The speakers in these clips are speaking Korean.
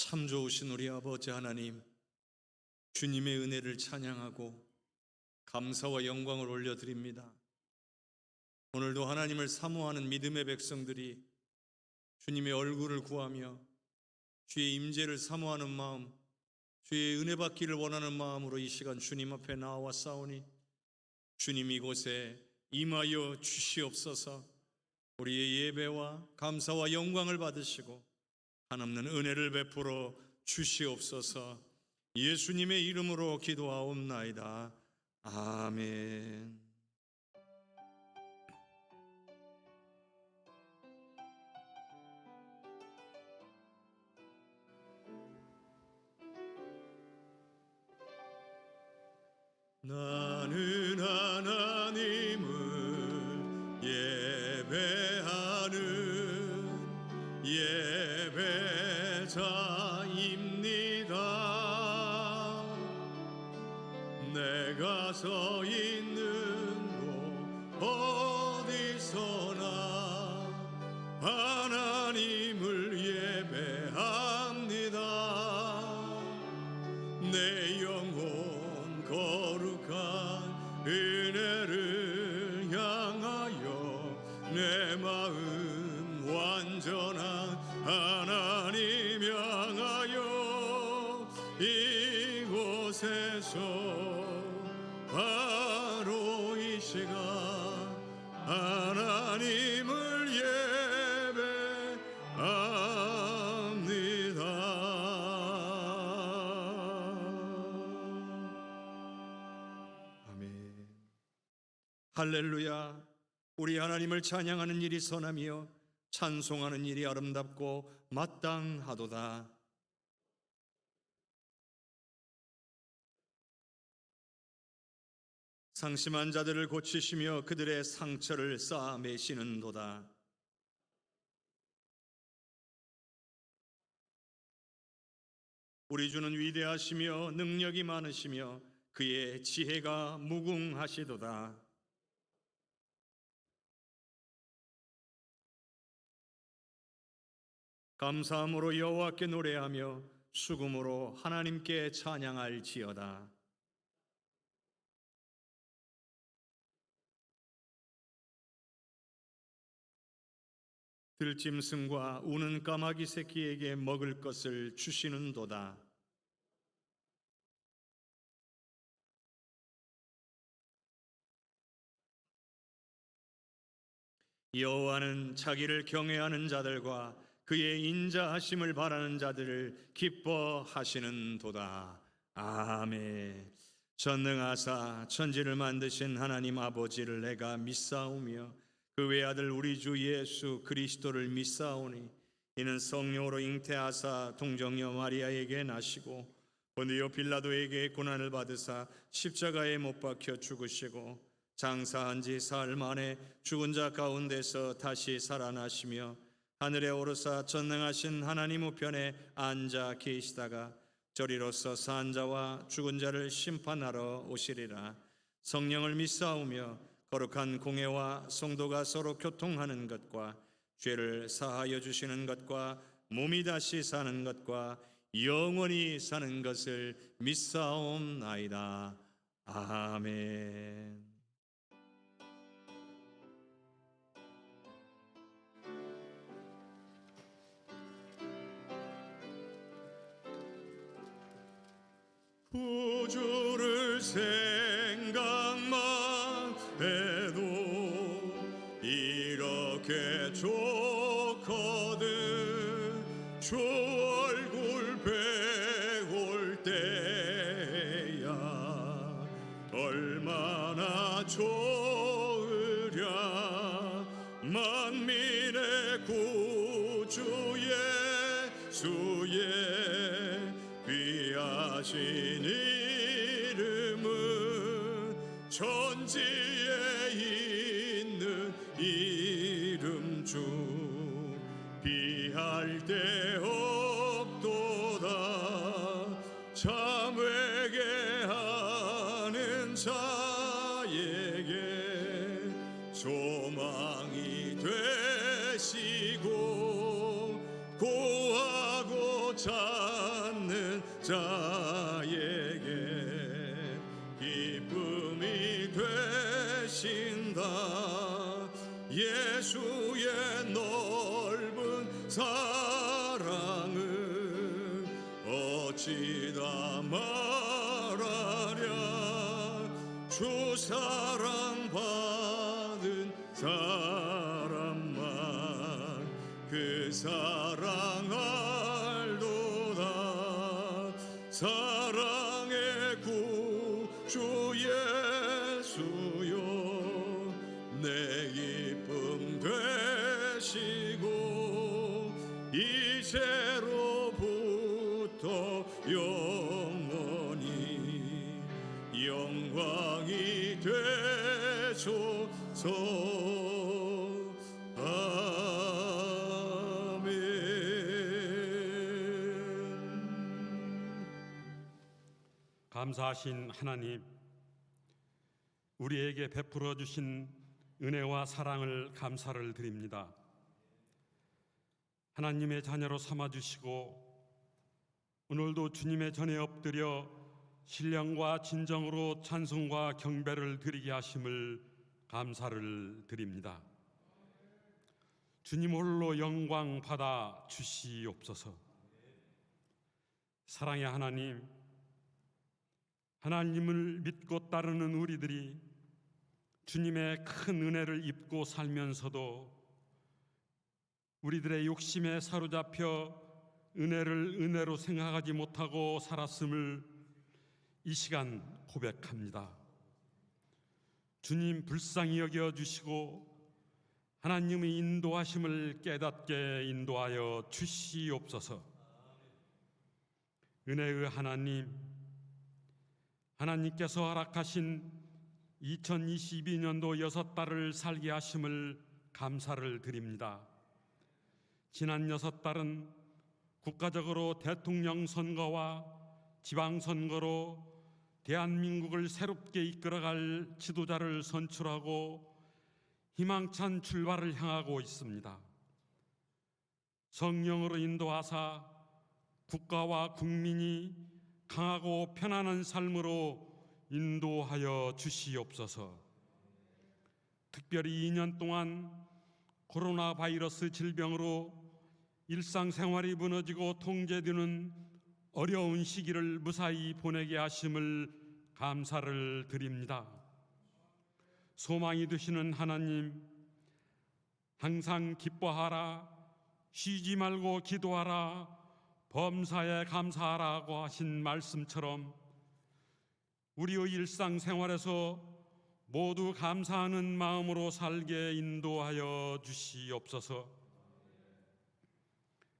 참 좋으신 우리 아버지 하나님, 주님의 은혜를 찬양하고 감사와 영광을 올려드립니다. 오늘도 하나님을 사모하는 믿음의 백성들이 주님의 얼굴을 구하며 주의 임재를 사모하는 마음, 주의 은혜 받기를 원하는 마음으로 이 시간 주님 앞에 나와 싸우니 주님 이곳에 임하여 주시옵소서. 우리의 예배와 감사와 영광을 받으시고 한없는 은혜를 베풀어 주시옵소서. 예수님의 이름으로 기도하옵나이다. 아멘. 나는 하나님을 예배하는 예배자입니다. 내가 서 있는 곳 어디서나 하나님을 예배합니다. 내 영혼 거룩한 은혜를 향하여 내 마음 완전한 하나님 향하여 이곳에서 바로 이 시간 하나님을 예배합니다. 아멘. 할렐루야. 우리 하나님을 찬양하는 일이 선하며 찬송하는 일이 아름답고 마땅하도다. 상심한 자들을 고치시며 그들의 상처를 쌓아 매시는도다. 우리 주는 위대하시며 능력이 많으시며 그의 지혜가 무궁하시도다. 감사함으로 여호와께 노래하며 수금으로 하나님께 찬양할지어다. 들짐승과 우는 까마귀 새끼에게 먹을 것을 주시는도다. 여호와는 자기를 경외하는 자들과 그의 인자하심을 바라는 자들을 기뻐하시는도다. 아멘. 전능하사 천지를 만드신 하나님 아버지를 내가 믿사오며 그 외아들 우리 주 예수 그리스도를 믿사오니 이는 성령으로 잉태하사 동정녀 마리아에게 나시고 본디오 빌라도에게 고난을 받으사 십자가에 못 박혀 죽으시고 장사한 지 사흘 만에 죽은 자 가운데서 다시 살아나시며 하늘에 오르사 전능하신 하나님 우편에 앉아 계시다가 저리로서 산 자와 죽은 자를 심판하러 오시리라. 성령을 믿사오며 거룩한 공회와 성도가 서로 교통하는 것과 죄를 사하여 주시는 것과 몸이 다시 사는 것과 영원히 사는 것을 믿사옵나이다. 아멘. 구주를 생각만 해도 이렇게 좋거든. 주 얼굴 배울 때야 얼마나 좋으랴. 만민의 구주 예수의 귀하신 이름은 천지에 있는 이름 중 비할 데 없도다. 참 회개하는 자에게 소망이 되시고 고하고 자 자에게 기쁨이 되신다. 예수의 넓은 사랑을 어찌다 말하랴. 주 사랑 받은 사람만 그 사랑 알도다. 사랑의 구주 예수여 내 기쁨 되시고 이제로부터 영원히 영광이 되소서. 감사하신 하나님, 우리에게 베풀어 주신 은혜와 사랑을 감사를 드립니다. 하나님의 자녀로 삼아주시고 오늘도 주님의 전에 엎드려 신령과 진정으로 찬송과 경배를 드리게 하심을 감사를 드립니다. 주님 홀로 영광 받아 주시옵소서. 사랑의 하나님, 하나님을 믿고 따르는 우리들이 주님의 큰 은혜를 입고 살면서도 우리들의 욕심에 사로잡혀 은혜를 은혜로 생각하지 못하고 살았음을 이 시간 고백합니다. 주님 불쌍히 여겨주시고 하나님의 인도하심을 깨닫게 인도하여 주시옵소서. 은혜의 하나님, 하나님께서 허락하신 2022년도 6달을 살게 하심을 감사를 드립니다. 지난 6달은 국가적으로 대통령 선거와 지방선거로 대한민국을 새롭게 이끌어갈 지도자를 선출하고 희망찬 출발을 향하고 있습니다. 성령으로 인도하사 국가와 국민이 강하고 편안한 삶으로 인도하여 주시옵소서. 특별히 2년 동안 코로나 바이러스 질병으로 일상생활이 무너지고 통제되는 어려운 시기를 무사히 보내게 하심을 감사를 드립니다. 소망이 되시는 하나님, 항상 기뻐하라, 쉬지 말고 기도하라, 범사에 감사하라고 하신 말씀처럼 우리의 일상생활에서 모두 감사하는 마음으로 살게 인도하여 주시옵소서.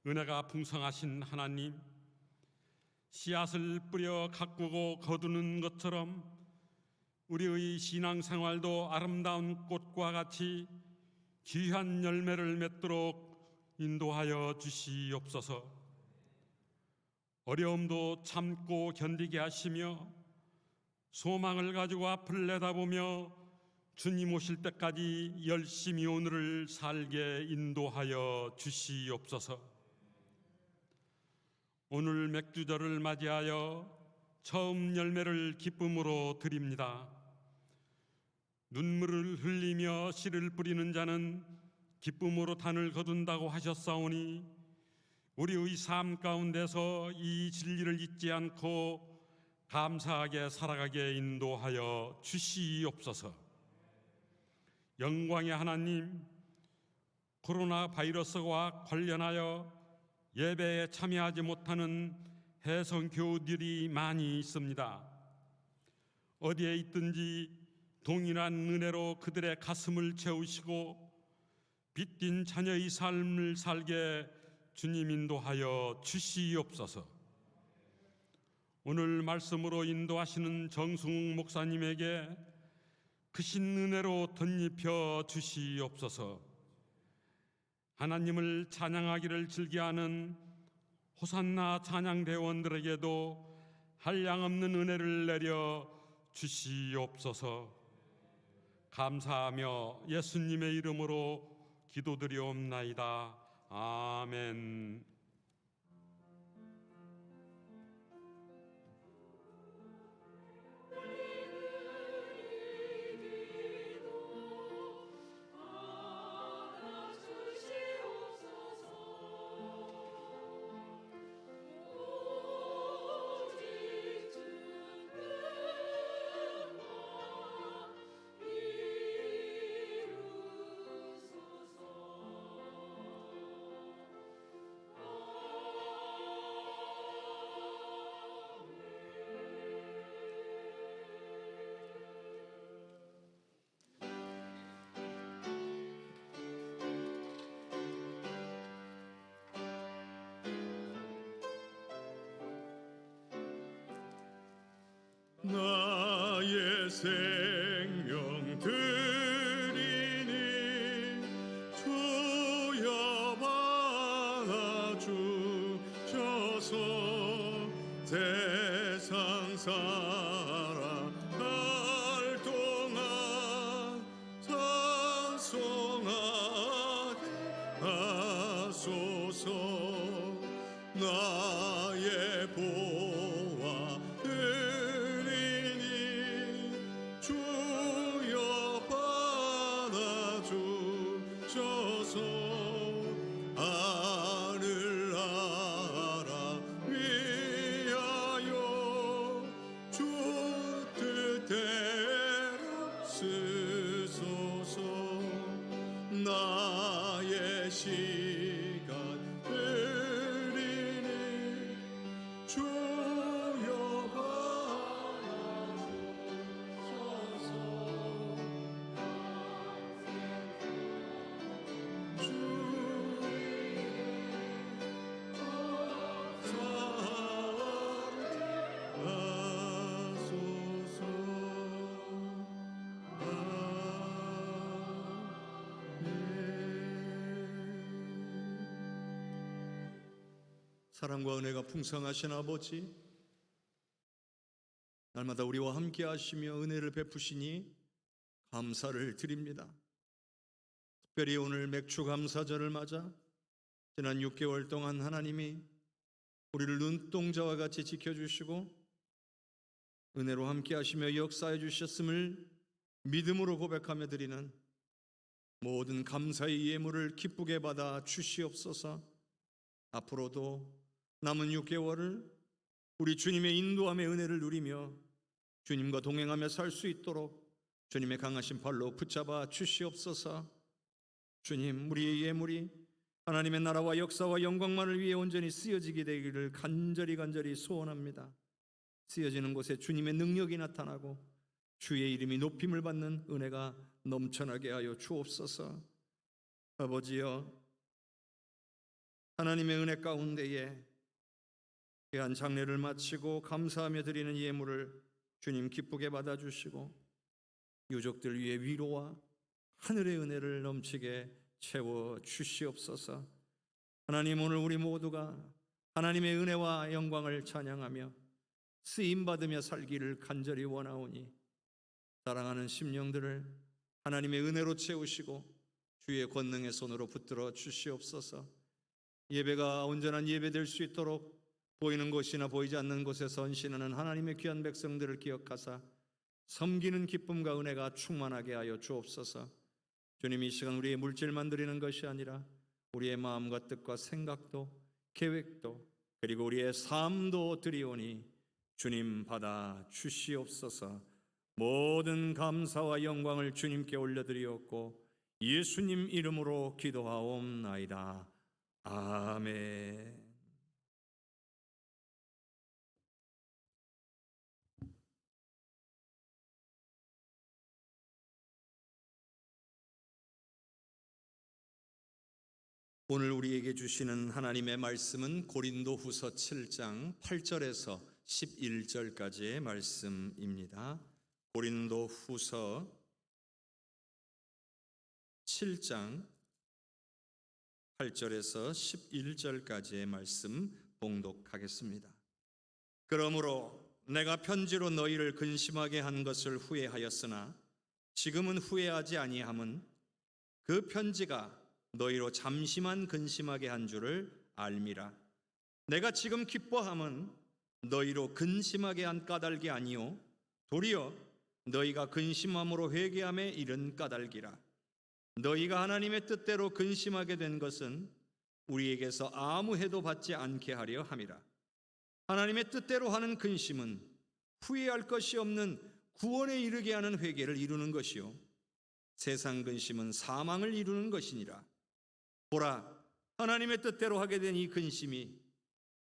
은혜가 풍성하신 하나님, 씨앗을 뿌려 가꾸고 거두는 것처럼 우리의 신앙생활도 아름다운 꽃과 같이 귀한 열매를 맺도록 인도하여 주시옵소서. 어려움도 참고 견디게 하시며 소망을 가지고 앞을 내다보며 주님 오실 때까지 열심히 오늘을 살게 인도하여 주시옵소서. 오늘 맥주절을 맞이하여 처음 열매를 기쁨으로 드립니다. 눈물을 흘리며 씨를 뿌리는 자는 기쁨으로 단을 거둔다고 하셨사오니 우리의 삶 가운데서 이 진리를 잊지 않고 감사하게 살아가게 인도하여 주시옵소서. 영광의 하나님, 코로나 바이러스와 관련하여 예배에 참여하지 못하는 해성교우들이 많이 있습니다. 어디에 있든지 동일한 은혜로 그들의 가슴을 채우시고 빛띤 자녀의 삶을 살게 주님 인도하여 주시옵소서. 오늘 말씀으로 인도하시는 정승욱 목사님에게 크신 은혜로 덧입혀 주시옵소서. 하나님을 찬양하기를 즐겨하는 호산나 찬양대원들에게도 한량없는 은혜를 내려 주시옵소서. 감사하며 예수님의 이름으로 기도드리옵나이다. 아멘. 나의 생명 드리니 주여 받아주셔서 세상 살아갈 동안 찬송하게 하소서. 나의 보화 드리니 주여 받아주셔서 하늘 나라 위하여 주 뜻대로 쓰소서. 나의 시간 드리니 주여 받아주소서. 사랑과 은혜가 풍성하신 아버지, 날마다 우리와 함께 하시며 은혜를 베푸시니 감사를 드립니다. 특별히 오늘 맥주 감사절을 맞아 지난 6개월 동안 하나님이 우리를 눈동자와 같이 지켜주시고 은혜로 함께 하시며 역사해 주셨음을 믿음으로 고백하며 드리는 모든 감사의 예물을 기쁘게 받아 주시옵소서. 앞으로도 남은 6개월을 우리 주님의 인도함의 은혜를 누리며 주님과 동행하며 살 수 있도록 주님의 강하신 팔로 붙잡아 주시옵소서. 주님, 우리의 예물이 하나님의 나라와 역사와 영광만을 위해 온전히 쓰여지게 되기를 간절히 소원합니다. 쓰여지는 곳에 주님의 능력이 나타나고 주의 이름이 높임을 받는 은혜가 넘쳐나게 하여 주옵소서. 아버지여, 하나님의 은혜 가운데에 귀한 장례를 마치고 감사하며 드리는 예물을 주님 기쁘게 받아주시고 유족들 위해 위로와 하늘의 은혜를 넘치게 채워 주시옵소서. 하나님, 오늘 우리 모두가 하나님의 은혜와 영광을 찬양하며 쓰임받으며 살기를 간절히 원하오니 사랑하는 심령들을 하나님의 은혜로 채우시고 주의 권능의 손으로 붙들어 주시옵소서. 예배가 온전한 예배 될 수 있도록 보이는 곳이나 보이지 않는 곳에 선신하는 하나님의 귀한 백성들을 기억하사 섬기는 기쁨과 은혜가 충만하게 하여 주옵소서. 주님, 이 시간 우리의 물질만 드리는 것이 아니라 우리의 마음과 뜻과 생각도 계획도 그리고 우리의 삶도 드리오니 주님 받아 주시옵소서. 모든 감사와 영광을 주님께 올려드리옵고 예수님 이름으로 기도하옵나이다. 아멘. 오늘 우리에게 주시는 하나님의 말씀은 고린도후서 7장 8절에서 11절까지의 말씀입니다. 고린도후서 7장 8절에서 11절까지의 말씀 봉독하겠습니다. 그러므로 내가 편지로 너희를 근심하게 한 것을 후회하였으나 지금은 후회하지 아니함은 그 편지가 너희로 잠시만 근심하게 한 줄을 알미라. 내가 지금 기뻐함은 너희로 근심하게 한 까닭이 아니요 도리어 너희가 근심함으로 회개함에 이른 까닭이라. 너희가 하나님의 뜻대로 근심하게 된 것은 우리에게서 아무 해도 받지 않게 하려 함이라. 하나님의 뜻대로 하는 근심은 후회할 것이 없는 구원에 이르게 하는 회개를 이루는 것이요 세상 근심은 사망을 이루는 것이니라. 보라, 하나님의 뜻대로 하게 된 이 근심이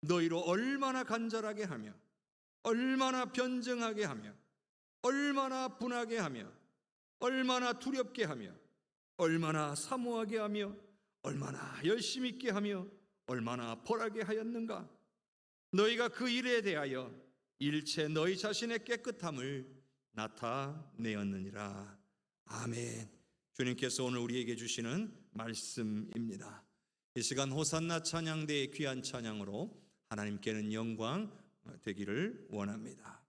너희로 얼마나 간절하게 하며 얼마나 변증하게 하며 얼마나 분하게 하며 얼마나 두렵게 하며 얼마나 사모하게 하며 얼마나 열심 있게 하며 얼마나 벌하게 하였는가. 너희가 그 일에 대하여 일체 너희 자신의 깨끗함을 나타내었느니라. 아멘. 주님께서 오늘 우리에게 주시는 말씀입니다. 이 시간 호산나 찬양대의 귀한 찬양으로 하나님께는 영광 되기를 원합니다.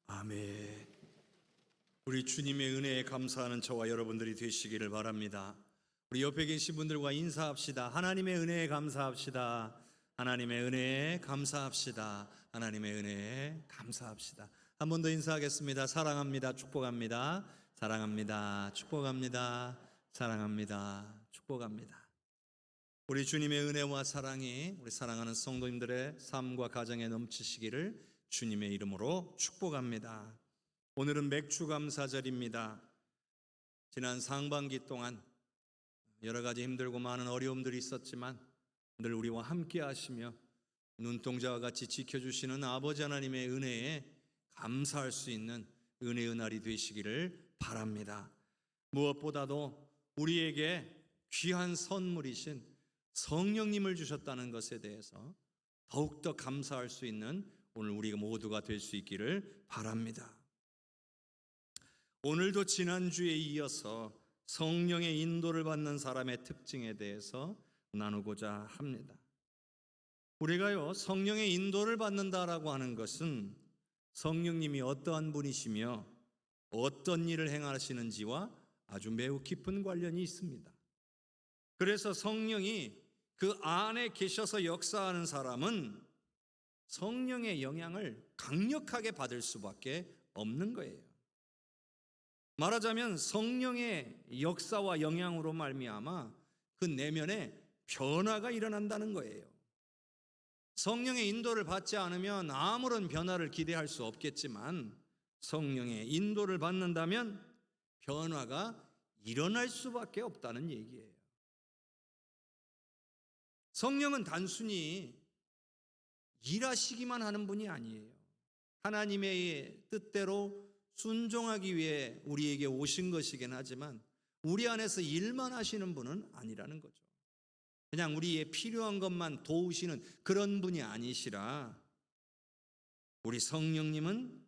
아멘. 우리 주님의 은혜에 감사하는 저와 여러분들이 되시기를 바랍니다. 우리 옆에 계신 분들과 인사합시다. 하나님의 은혜에 감사합시다. 하나님의 은혜에 감사합시다. 하나님의 은혜에 감사합시다. 한 번 더 인사하겠습니다. 사랑합니다. 축복합니다. 사랑합니다. 축복합니다. 사랑합니다. 축복합니다. 우리 주님의 은혜와 사랑이 우리 사랑하는 성도님들의 삶과 가정에 넘치시기를 주님의 이름으로 축복합니다. 오늘은 맥주감사절입니다. 지난 상반기 동안 여러 가지 힘들고 많은 어려움들이 있었지만 늘 우리와 함께 하시며 눈동자와 같이 지켜주시는 아버지 하나님의 은혜에 감사할 수 있는 은혜의 날이 되시기를 바랍니다. 무엇보다도 우리에게 귀한 선물이신 성령님을 주셨다는 것에 대해서 더욱더 감사할 수 있는 오늘 우리가 모두가 될 수 있기를 바랍니다. 오늘도 지난주에 이어서 성령의 인도를 받는 사람의 특징에 대해서 나누고자 합니다. 우리가요, 성령의 인도를 받는다라고 하는 것은 성령님이 어떠한 분이시며 어떤 일을 행하시는지와 아주 매우 깊은 관련이 있습니다. 그래서 성령이 그 안에 계셔서 역사하는 사람은 성령의 영향을 강력하게 받을 수밖에 없는 거예요. 말하자면 성령의 역사와 영향으로 말미암아 그 내면에 변화가 일어난다는 거예요. 성령의 인도를 받지 않으면 아무런 변화를 기대할 수 없겠지만 성령의 인도를 받는다면 변화가 일어날 수밖에 없다는 얘기예요. 성령은 단순히 일하시기만 하는 분이 아니에요. 하나님의 뜻대로 순종하기 위해 우리에게 오신 것이긴 하지만 우리 안에서 일만 하시는 분은 아니라는 거죠. 그냥 우리의 필요한 것만 도우시는 그런 분이 아니시라 우리 성령님은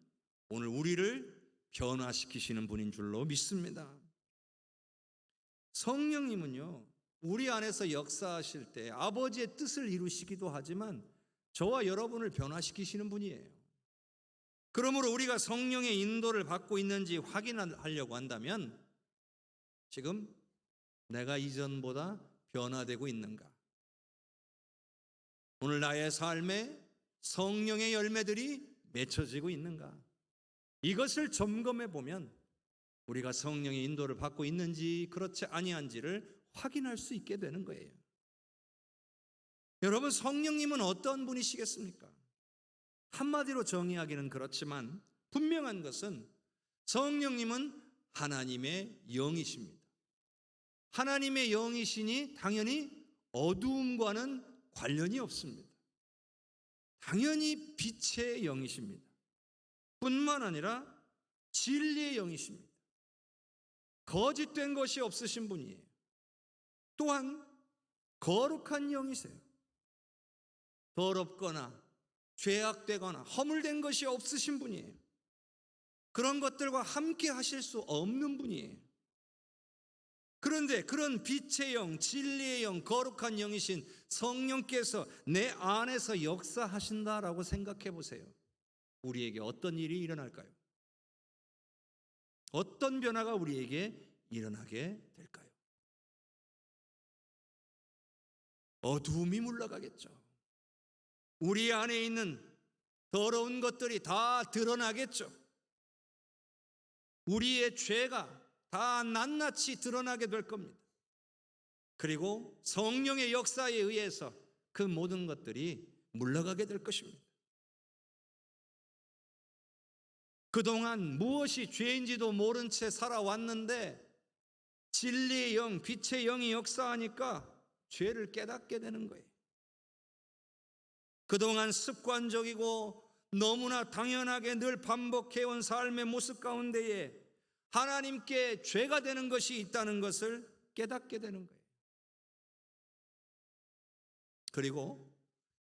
오늘 우리를 변화시키시는 분인 줄로 믿습니다. 성령님은요, 우리 안에서 역사하실 때 아버지의 뜻을 이루시기도 하지만 저와 여러분을 변화시키시는 분이에요. 그러므로 우리가 성령의 인도를 받고 있는지 확인하려고 한다면 지금 내가 이전보다 변화되고 있는가? 오늘 나의 삶에 성령의 열매들이 맺혀지고 있는가? 이것을 점검해 보면 우리가 성령의 인도를 받고 있는지 그렇지 아니한지를 확인할 수 있게 되는 거예요. 여러분, 성령님은 어떤 분이시겠습니까? 한마디로 정의하기는 그렇지만 분명한 것은 성령님은 하나님의 영이십니다. 하나님의 영이시니 당연히 어두움과는 관련이 없습니다. 당연히 빛의 영이십니다. 뿐만 아니라 진리의 영이십니다. 거짓된 것이 없으신 분이에요. 또한 거룩한 영이세요. 더럽거나 죄악되거나 허물된 것이 없으신 분이에요. 그런 것들과 함께 하실 수 없는 분이에요. 그런데 그런 빛의 영, 진리의 영, 거룩한 영이신 성령께서 내 안에서 역사하신다라고 생각해 보세요. 우리에게 어떤 일이 일어날까요? 어떤 변화가 우리에게 일어나게 될까요? 어두움이 물러가겠죠. 우리 안에 있는 더러운 것들이 다 드러나겠죠. 우리의 죄가 다 낱낱이 드러나게 될 겁니다. 그리고 성령의 역사에 의해서 그 모든 것들이 물러가게 될 것입니다. 그동안 무엇이 죄인지도 모른 채 살아왔는데 진리의 영, 빛의 영이 역사하니까 죄를 깨닫게 되는 거예요. 그동안 습관적이고 너무나 당연하게 늘 반복해온 삶의 모습 가운데에 하나님께 죄가 되는 것이 있다는 것을 깨닫게 되는 거예요. 그리고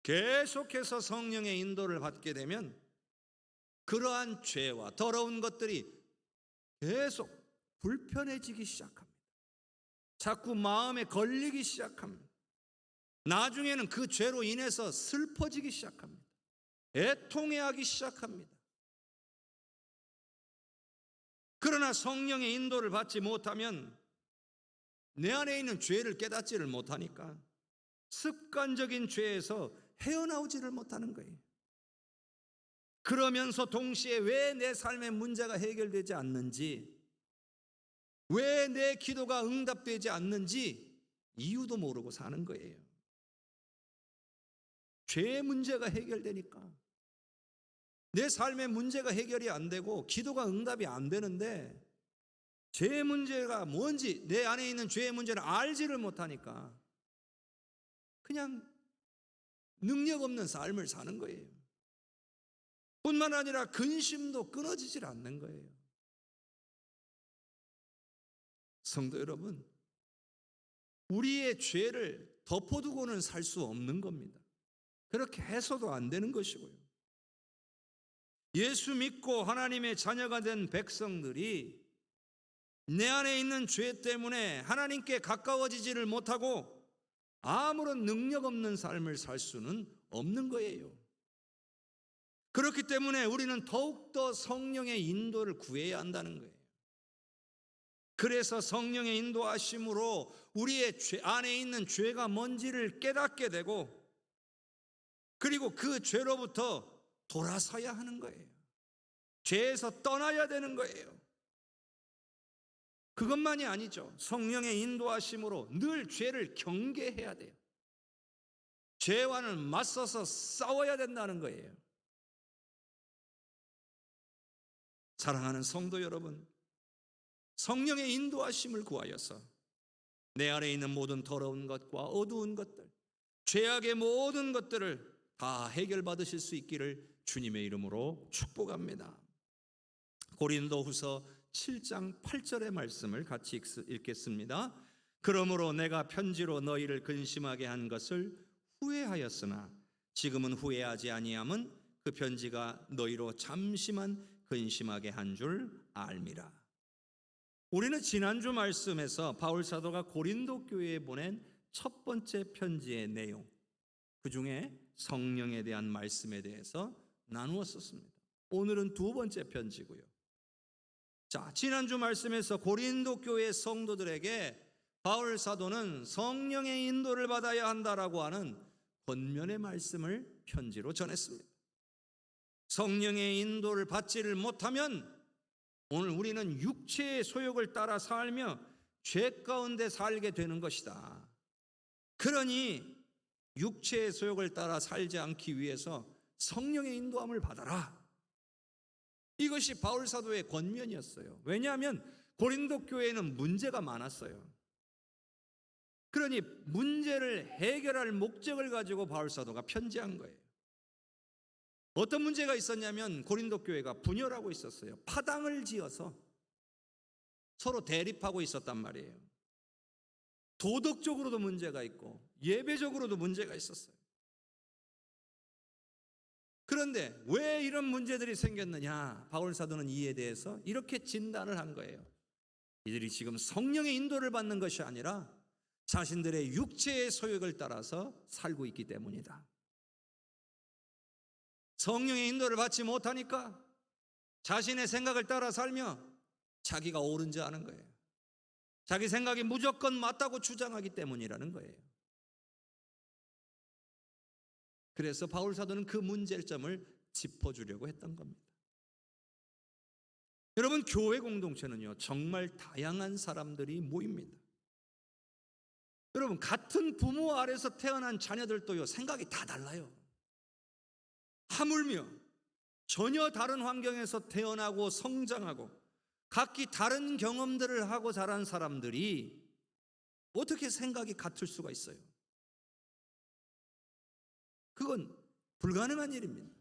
계속해서 성령의 인도를 받게 되면 그러한 죄와 더러운 것들이 계속 불편해지기 시작합니다. 자꾸 마음에 걸리기 시작합니다. 나중에는 그 죄로 인해서 슬퍼지기 시작합니다. 애통해하기 시작합니다. 그러나 성령의 인도를 받지 못하면 내 안에 있는 죄를 깨닫지를 못하니까 습관적인 죄에서 헤어나오지를 못하는 거예요. 그러면서 동시에 왜 내 삶의 문제가 해결되지 않는지, 왜 내 기도가 응답되지 않는지 이유도 모르고 사는 거예요. 죄의 문제가 해결되니까 내 삶의 문제가 해결이 안 되고 기도가 응답이 안 되는데 죄의 문제가 뭔지 내 안에 있는 죄의 문제를 알지를 못하니까 그냥 능력 없는 삶을 사는 거예요. 뿐만 아니라 근심도 끊어지질 않는 거예요. 성도 여러분, 우리의 죄를 덮어두고는 살 수 없는 겁니다. 그렇게 해서도 안 되는 것이고요. 예수 믿고 하나님의 자녀가 된 백성들이 내 안에 있는 죄 때문에 하나님께 가까워지지를 못하고 아무런 능력 없는 삶을 살 수는 없는 거예요. 그렇기 때문에 우리는 더욱더 성령의 인도를 구해야 한다는 거예요. 그래서 성령의 인도하심으로 우리의 죄 안에 있는 죄가 뭔지를 깨닫게 되고 그리고 그 죄로부터 돌아서야 하는 거예요. 죄에서 떠나야 되는 거예요. 그것만이 아니죠. 성령의 인도하심으로 늘 죄를 경계해야 돼요. 죄와는 맞서서 싸워야 된다는 거예요. 사랑하는 성도 여러분, 성령의 인도하심을 구하여서 내 안에 있는 모든 더러운 것과 어두운 것들, 죄악의 모든 것들을 다 해결받으실 수 있기를 주님의 이름으로 축복합니다. 고린도후서 7장 8절의 말씀을 같이 읽겠습니다. 그러므로 내가 편지로 너희를 근심하게 한 것을 후회하였으나 지금은 후회하지 아니함은 그 편지가 너희로 잠시만 근심하게 한 줄 알미라. 우리는 지난주 말씀에서 바울 사도가 고린도 교회에 보낸 첫 번째 편지의 내용, 그 중에 성령에 대한 말씀에 대해서 나누었었습니다. 오늘은 두 번째 편지고요. 자, 지난주 말씀에서 고린도 교회 성도들에게 바울 사도는 성령의 인도를 받아야 한다라고 하는 권면의 말씀을 편지로 전했습니다. 성령의 인도를 받지를 못하면 오늘 우리는 육체의 소욕을 따라 살며 죄 가운데 살게 되는 것이다. 그러니 육체의 소욕을 따라 살지 않기 위해서 성령의 인도함을 받아라. 이것이 바울 사도의 권면이었어요. 왜냐하면 고린도 교회에는 문제가 많았어요. 그러니 문제를 해결할 목적을 가지고 바울 사도가 편지한 거예요. 어떤 문제가 있었냐면 고린도 교회가 분열하고 있었어요. 파당을 지어서 서로 대립하고 있었단 말이에요. 도덕적으로도 문제가 있고 예배적으로도 문제가 있었어요. 그런데 왜 이런 문제들이 생겼느냐? 바울 사도는 이에 대해서 이렇게 진단을 한 거예요. 이들이 지금 성령의 인도를 받는 것이 아니라 자신들의 육체의 소욕을 따라서 살고 있기 때문이다. 성령의 인도를 받지 못하니까 자신의 생각을 따라 살며 자기가 옳은지 아는 거예요. 자기 생각이 무조건 맞다고 주장하기 때문이라는 거예요. 그래서 바울 사도는 그 문제점을 짚어주려고 했던 겁니다. 여러분, 교회 공동체는요, 정말 다양한 사람들이 모입니다. 여러분, 같은 부모 아래서 태어난 자녀들도요, 생각이 다 달라요. 하물며 전혀 다른 환경에서 태어나고 성장하고 각기 다른 경험들을 하고 자란 사람들이 어떻게 생각이 같을 수가 있어요? 그건 불가능한 일입니다.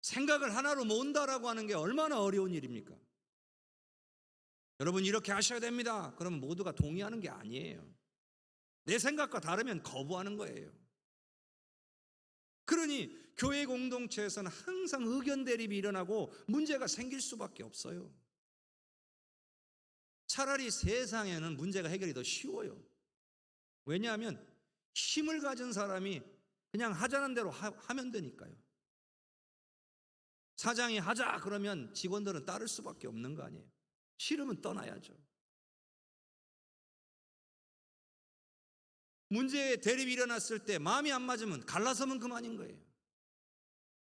생각을 하나로 모은다라고 하는 게 얼마나 어려운 일입니까? 여러분, 이렇게 하셔야 됩니다. 그러면 모두가 동의하는 게 아니에요. 내 생각과 다르면 거부하는 거예요. 그러니 교회 공동체에서는 항상 의견 대립이 일어나고 문제가 생길 수밖에 없어요. 차라리 세상에는 문제가 해결이 더 쉬워요. 왜냐하면 힘을 가진 사람이 그냥 하자는 대로 하면 되니까요. 사장이 하자 그러면 직원들은 따를 수밖에 없는 거 아니에요. 싫으면 떠나야죠. 문제에 대립이 일어났을 때 마음이 안 맞으면 갈라서면 그만인 거예요.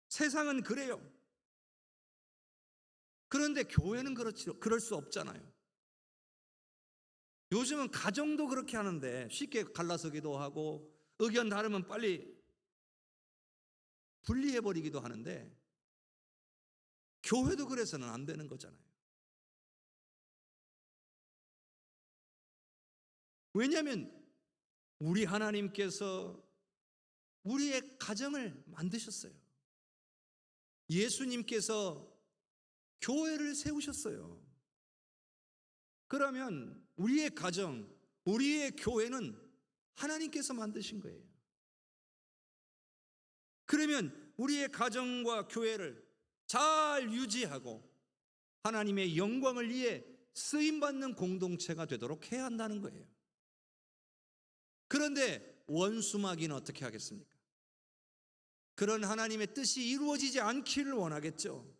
세상은 그래요. 그런데 교회는 그럴 수 없잖아요. 요즘은 가정도 그렇게 하는데 쉽게 갈라서기도 하고 의견 다르면 빨리 분리해버리기도 하는데 교회도 그래서는 안 되는 거잖아요. 왜냐하면 우리 하나님께서 우리의 가정을 만드셨어요. 예수님께서 교회를 세우셨어요. 그러면 우리의 가정, 우리의 교회는 하나님께서 만드신 거예요. 그러면 우리의 가정과 교회를 잘 유지하고 하나님의 영광을 위해 쓰임받는 공동체가 되도록 해야 한다는 거예요. 그런데 원수마귀는 어떻게 하겠습니까? 그런 하나님의 뜻이 이루어지지 않기를 원하겠죠.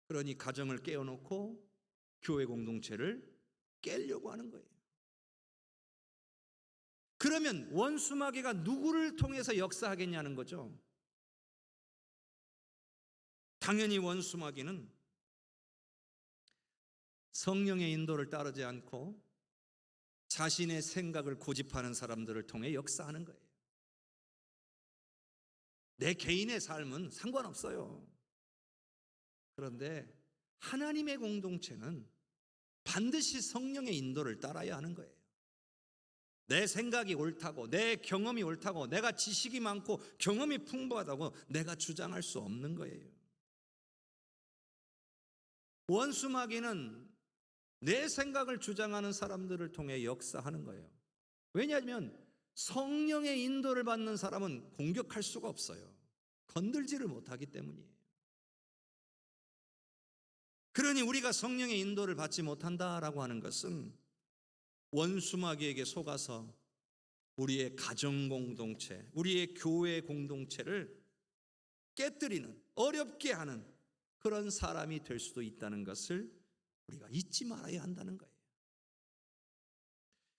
그러니 가정을 깨어놓고 교회 공동체를 깨려고 하는 거예요. 그러면 원수마귀가 누구를 통해서 역사하겠냐는 거죠. 당연히 원수마귀는 성령의 인도를 따르지 않고 자신의 생각을 고집하는 사람들을 통해 역사하는 거예요. 내 개인의 삶은 상관없어요. 그런데 하나님의 공동체는 반드시 성령의 인도를 따라야 하는 거예요. 내 생각이 옳다고, 내 경험이 옳다고, 내가 지식이 많고 경험이 풍부하다고 내가 주장할 수 없는 거예요. 원수마귀는 내 생각을 주장하는 사람들을 통해 역사하는 거예요. 왜냐하면 성령의 인도를 받는 사람은 공격할 수가 없어요. 건들지를 못하기 때문이에요. 그러니 우리가 성령의 인도를 받지 못한다라고 하는 것은 원수마귀에게 속아서 우리의 가정 공동체, 우리의 교회 공동체를 깨뜨리는, 어렵게 하는 그런 사람이 될 수도 있다는 것을 우리가 잊지 말아야 한다는 거예요.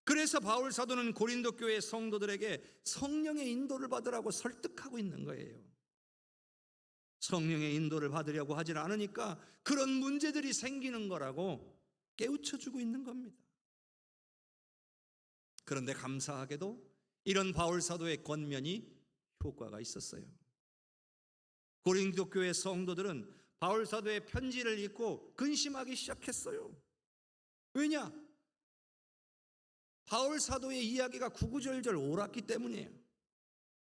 그래서 바울 사도는 고린도 교회 성도들에게 성령의 인도를 받으라고 설득하고 있는 거예요. 성령의 인도를 받으려고 하질 않으니까 그런 문제들이 생기는 거라고 깨우쳐주고 있는 겁니다. 그런데 감사하게도 이런 바울 사도의 권면이 효과가 있었어요. 고린도 교회 성도들은 바울 사도의 편지를 읽고 근심하기 시작했어요. 왜냐? 바울 사도의 이야기가 구구절절 옳았기 때문이에요.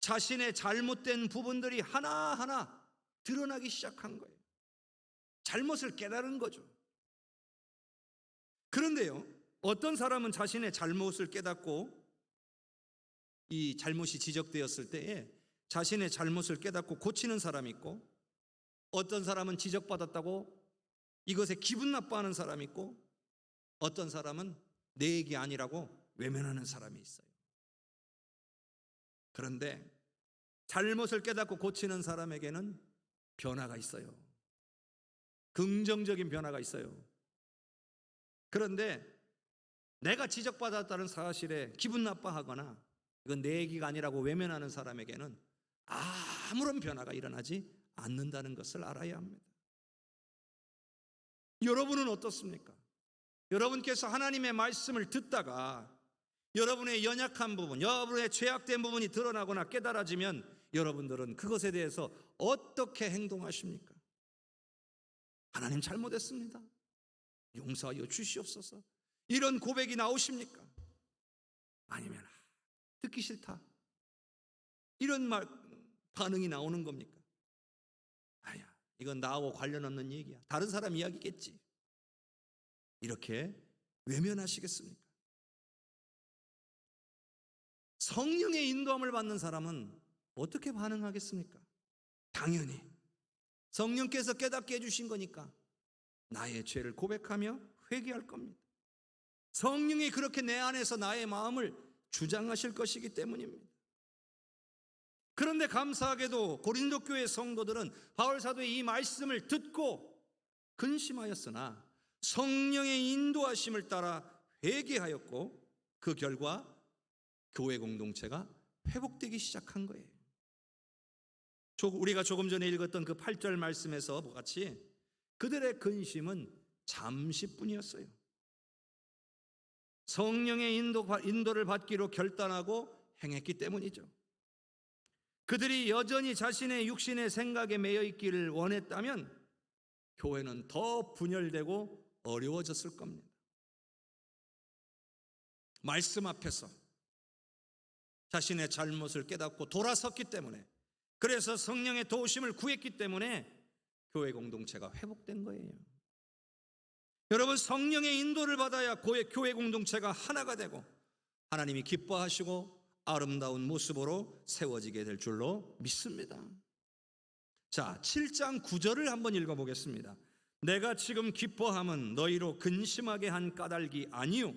자신의 잘못된 부분들이 하나하나 드러나기 시작한 거예요. 잘못을 깨달은 거죠. 그런데요, 어떤 사람은 자신의 잘못을 깨닫고 이 잘못이 지적되었을 때에 자신의 잘못을 깨닫고 고치는 사람이 있고, 어떤 사람은 지적받았다고 이것에 기분 나빠하는 사람이 있고, 어떤 사람은 내 얘기 아니라고 외면하는 사람이 있어요. 그런데 잘못을 깨닫고 고치는 사람에게는 변화가 있어요. 긍정적인 변화가 있어요. 그런데 내가 지적받았다는 사실에 기분 나빠하거나 이건 내 얘기가 아니라고 외면하는 사람에게는 아무런 변화가 일어나지 않는다는 것을 알아야 합니다. 여러분은 어떻습니까? 여러분께서 하나님의 말씀을 듣다가 여러분의 연약한 부분, 여러분의 죄악된 부분이 드러나거나 깨달아지면 여러분들은 그것에 대해서 어떻게 행동하십니까? 하나님 잘못했습니다, 용서하여 주시옵소서, 이런 고백이 나오십니까? 아니면 듣기 싫다, 이런 반응이 나오는 겁니까? 아야, 이건 나하고 관련 없는 얘기야, 다른 사람 이야기겠지, 이렇게 외면하시겠습니까? 성령의 인도함을 받는 사람은 어떻게 반응하겠습니까? 당연히 성령께서 깨닫게 해주신 거니까 나의 죄를 고백하며 회개할 겁니다. 성령이 그렇게 내 안에서 나의 마음을 주장하실 것이기 때문입니다. 그런데 감사하게도 고린도 교회 성도들은 바울 사도의 이 말씀을 듣고 근심하였으나 성령의 인도하심을 따라 회개하였고, 그 결과 교회 공동체가 회복되기 시작한 거예요. 우리가 조금 전에 읽었던 그 8절 말씀에서 같이 그들의 근심은 잠시뿐이었어요. 성령의 인도를 받기로 결단하고 행했기 때문이죠. 그들이 여전히 자신의 육신의 생각에 매여 있기를 원했다면 교회는 더 분열되고 어려워졌을 겁니다. 말씀 앞에서 자신의 잘못을 깨닫고 돌아섰기 때문에, 그래서 성령의 도우심을 구했기 때문에 교회 공동체가 회복된 거예요. 여러분, 성령의 인도를 받아야 교회 공동체가 하나가 되고 하나님이 기뻐하시고 아름다운 모습으로 세워지게 될 줄로 믿습니다. 자, 7장 9절을 한번 읽어보겠습니다. 내가 지금 기뻐함은 너희로 근심하게 한 까닭이 아니요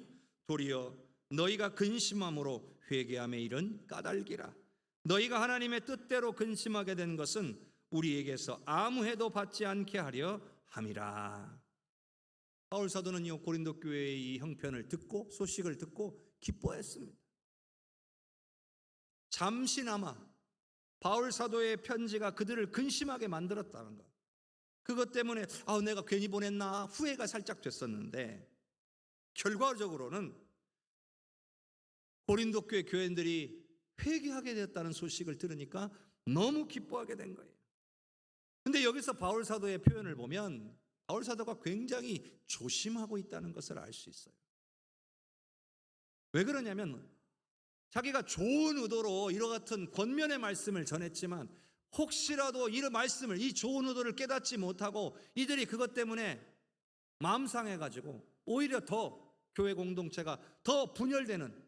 도리어 너희가 근심함으로 회개함에 이른 까닭이라. 너희가 하나님의 뜻대로 근심하게 된 것은 우리에게서 아무 해도 받지 않게 하려 함이라. 바울 사도는요, 고린도 교회의 이 형편을 듣고, 소식을 듣고 기뻐했습니다. 잠시나마 바울 사도의 편지가 그들을 근심하게 만들었다는 것, 그것 때문에 내가 괜히 보냈나 후회가 살짝 됐었는데, 결과적으로는 고린도 교회 교인들이 회개하게 됐다는 소식을 들으니까 너무 기뻐하게 된 거예요. 근데 여기서 바울 사도의 표현을 보면 바울 사도가 굉장히 조심하고 있다는 것을 알 수 있어요. 왜 그러냐면 자기가 좋은 의도로 이와 같은 권면의 말씀을 전했지만 혹시라도 이 말씀을, 이 좋은 의도를 깨닫지 못하고 이들이 그것 때문에 마음 상해가지고 오히려 더 교회 공동체가 더 분열되는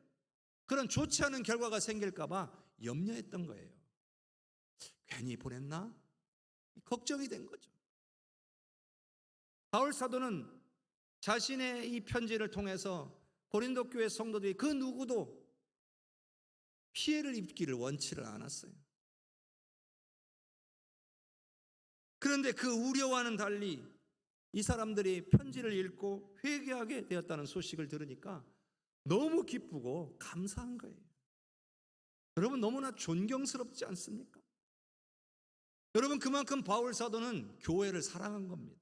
그런 좋지 않은 결과가 생길까봐 염려했던 거예요. 괜히 보냈나? 걱정이 된 거죠. 바울 사도는 자신의 이 편지를 통해서 고린도 교회 성도들이 그 누구도 피해를 입기를 원치를 않았어요. 그런데 그 우려와는 달리 이 사람들이 편지를 읽고 회개하게 되었다는 소식을 들으니까 너무 기쁘고 감사한 거예요. 여러분, 너무나 존경스럽지 않습니까? 여러분, 그만큼 바울 사도는 교회를 사랑한 겁니다.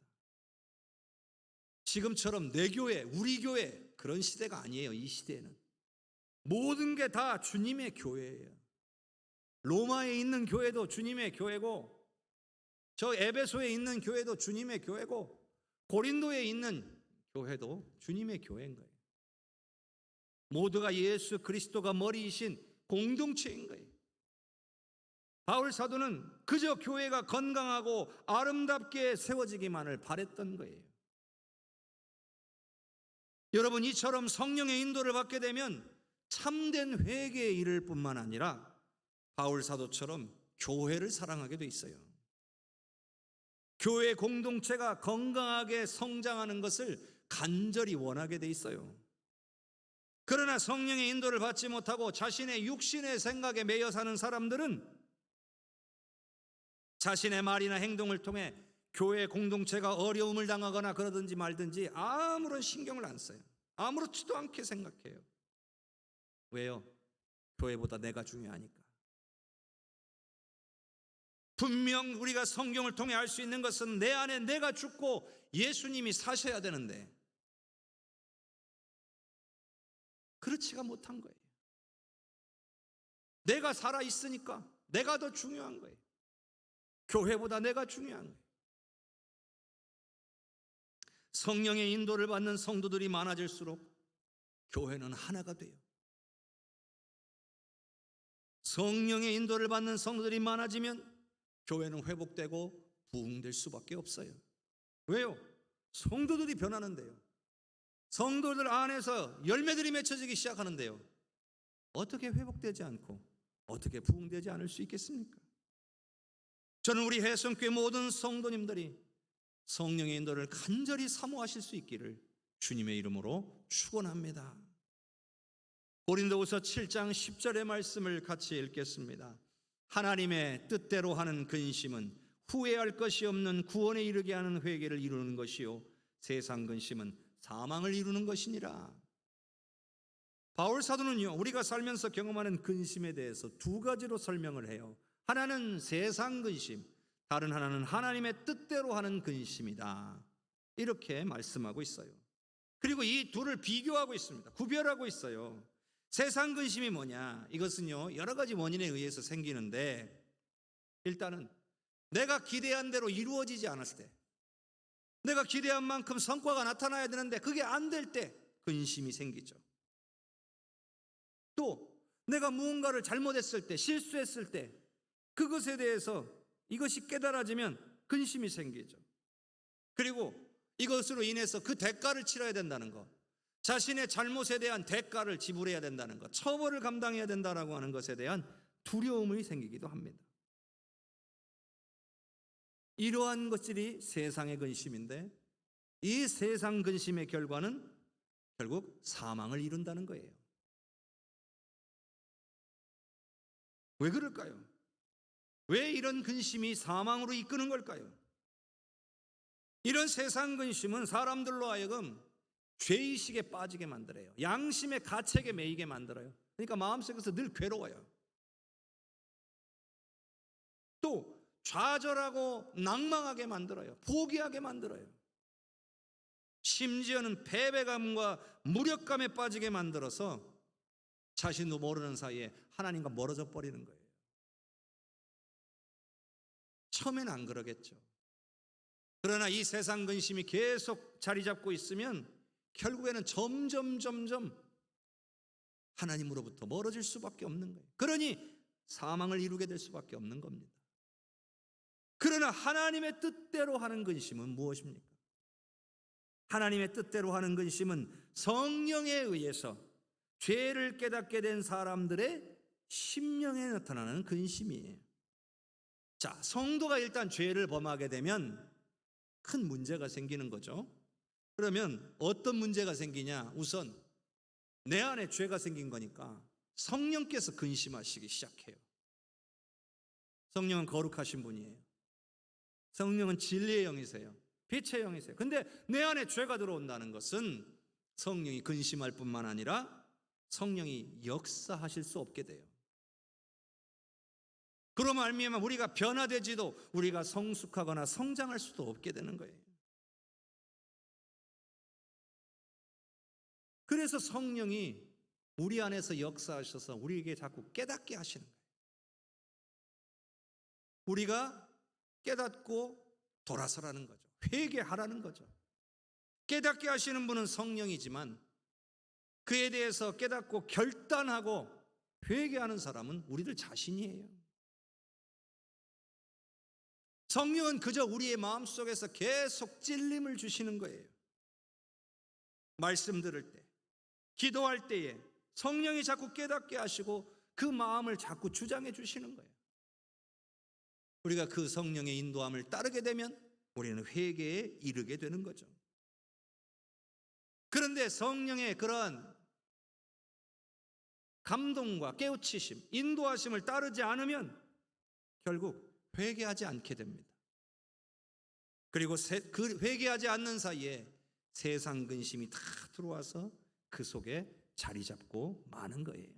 지금처럼 내 교회, 우리 교회 그런 시대가 아니에요. 이 시대에는 모든 게 다 주님의 교회예요. 로마에 있는 교회도 주님의 교회고, 저 에베소에 있는 교회도 주님의 교회고, 고린도에 있는 교회도 주님의 교회인 거예요. 모두가 예수 그리스도가 머리이신 공동체인 거예요. 바울 사도는 그저 교회가 건강하고 아름답게 세워지기만을 바랬던 거예요. 여러분, 이처럼 성령의 인도를 받게 되면 참된 회개에 이를 뿐만 아니라 바울 사도처럼 교회를 사랑하게 돼 있어요. 교회 공동체가 건강하게 성장하는 것을 간절히 원하게 돼 있어요. 그러나 성령의 인도를 받지 못하고 자신의 육신의 생각에 매여 사는 사람들은 자신의 말이나 행동을 통해 교회 공동체가 어려움을 당하거나 그러든지 말든지 아무런 신경을 안 써요. 아무렇지도 않게 생각해요. 왜요? 교회보다 내가 중요하니까. 분명 우리가 성경을 통해 알 수 있는 것은 내 안에 내가 죽고 예수님이 사셔야 되는데 그렇지가 못한 거예요. 내가 살아있으니까 내가 더 중요한 거예요. 교회보다 내가 중요한 거예요. 성령의 인도를 받는 성도들이 많아질수록 교회는 하나가 돼요. 성령의 인도를 받는 성도들이 많아지면 교회는 회복되고 부흥될 수밖에 없어요. 왜요? 성도들이 변하는데요. 성도들 안에서 열매들이 맺혀지기 시작하는데요. 어떻게 회복되지 않고 어떻게 부흥되지 않을 수 있겠습니까? 저는 우리 해성교회 모든 성도님들이 성령의 인도를 간절히 사모하실 수 있기를 주님의 이름으로 축원합니다. 고린도후서 7장 10절의 말씀을 같이 읽겠습니다. 하나님의 뜻대로 하는 근심은 후회할 것이 없는 구원에 이르게 하는 회개를 이루는 것이요 세상 근심은 사망을 이루는 것이니라. 바울 사도는요, 우리가 살면서 경험하는 근심에 대해서 두 가지로 설명을 해요. 하나는 세상 근심, 다른 하나는 하나님의 뜻대로 하는 근심이다. 이렇게 말씀하고 있어요. 그리고 이 둘을 비교하고 있습니다. 구별하고 있어요. 세상 근심이 뭐냐? 이것은요, 여러 가지 원인에 의해서 생기는데, 일단은 내가 기대한 대로 이루어지지 않았을 때, 내가 기대한 만큼 성과가 나타나야 되는데 그게 안 될 때 근심이 생기죠. 또 내가 무언가를 잘못했을 때, 실수했을 때 그것에 대해서 이것이 깨달아지면 근심이 생기죠. 그리고 이것으로 인해서 그 대가를 치러야 된다는 것, 자신의 잘못에 대한 대가를 지불해야 된다는 것, 처벌을 감당해야 된다라고 하는 것에 대한 두려움이 생기기도 합니다. 이러한 것들이 세상의 근심인데, 이 세상 근심의 결과는 결국 사망을 이룬다는 거예요. 왜 그럴까요? 왜 이런 근심이 사망으로 이끄는 걸까요? 이런 세상 근심은 사람들로 하여금 죄의식에 빠지게 만들어요. 양심의 가책에 매이게 만들어요. 그러니까 마음속에서 늘 괴로워요. 또 좌절하고 낭망하게 만들어요. 포기하게 만들어요. 심지어는 패배감과 무력감에 빠지게 만들어서 자신도 모르는 사이에 하나님과 멀어져 버리는 거예요. 처음에는 안 그러겠죠. 그러나 이 세상 근심이 계속 자리 잡고 있으면 결국에는 점점 하나님으로부터 멀어질 수밖에 없는 거예요. 그러니 사망을 이루게 될 수밖에 없는 겁니다. 그러나 하나님의 뜻대로 하는 근심은 무엇입니까? 하나님의 뜻대로 하는 근심은 성령에 의해서 죄를 깨닫게 된 사람들의 심령에 나타나는 근심이에요. 자, 성도가 일단 죄를 범하게 되면 큰 문제가 생기는 거죠. 그러면 어떤 문제가 생기냐? 우선 내 안에 죄가 생긴 거니까 성령께서 근심하시기 시작해요. 성령은 거룩하신 분이에요. 성령은 진리의 영이세요. 빛의 영이세요. 근데 내 안에 죄가 들어온다는 것은 성령이 근심할 뿐만 아니라 성령이 역사하실 수 없게 돼요. 그로 말미암아 우리가 변화되지도, 우리가 성숙하거나 성장할 수도 없게 되는 거예요. 그래서 성령이 우리 안에서 역사하셔서 우리에게 자꾸 깨닫게 하시는 거예요. 우리가 깨닫고 돌아서라는 거죠. 회개하라는 거죠. 깨닫게 하시는 분은 성령이지만 그에 대해서 깨닫고 결단하고 회개하는 사람은 우리들 자신이에요. 성령은 그저 우리의 마음속에서 계속 찔림을 주시는 거예요. 말씀 들을 때, 기도할 때에 성령이 자꾸 깨닫게 하시고 그 마음을 자꾸 주장해 주시는 거예요. 우리가 그 성령의 인도함을 따르게 되면 우리는 회개에 이르게 되는 거죠. 그런데 성령의 그러한 감동과 깨우치심, 인도하심을 따르지 않으면 결국 회개하지 않게 됩니다. 그리고 그 회개하지 않는 사이에 세상 근심이 다 들어와서 그 속에 자리 잡고 마는 거예요.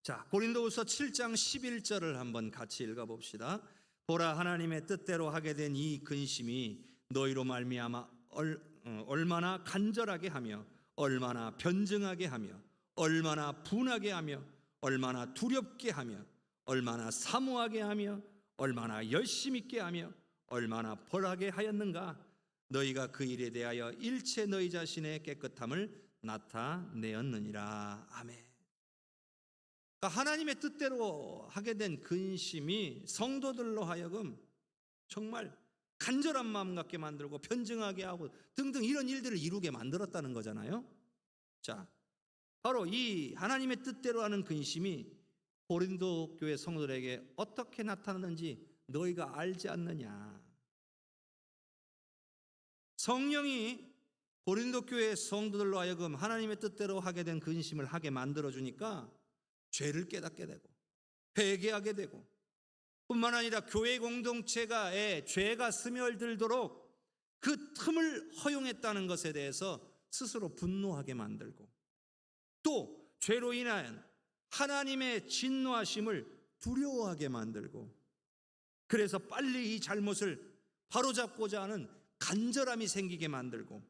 자, 고린도후서 7장 11절을 한번 같이 읽어봅시다. 보라, 하나님의 뜻대로 하게 된 이 근심이 너희로 말미암아 얼마나 간절하게 하며 얼마나 변증하게 하며 얼마나 분하게 하며 얼마나 두렵게 하며 얼마나 사모하게 하며 얼마나 열심 있게 하며 얼마나 벌하게 하였는가. 너희가 그 일에 대하여 일체 너희 자신의 깨끗함을 나타내었느니라. 아멘. 그러니까 하나님의 뜻대로 하게 된 근심이 성도들로 하여금 정말 간절한 마음 갖게 만들고 변증하게 하고 등등 이런 일들을 이루게 만들었다는 거잖아요. 자, 바로 이 하나님의 뜻대로 하는 근심이 고린도 교회 성도들에게 어떻게 나타났는지 너희가 알지 않느냐. 성령이 고린도 교회 성도들로 하여금 하나님의 뜻대로 하게 된 근심을 하게 만들어주니까 죄를 깨닫게 되고 회개하게 되고, 뿐만 아니라 교회 공동체가 죄가 스며들도록 그 틈을 허용했다는 것에 대해서 스스로 분노하게 만들고, 또 죄로 인한 하나님의 진노하심을 두려워하게 만들고, 그래서 빨리 이 잘못을 바로잡고자 하는 간절함이 생기게 만들고,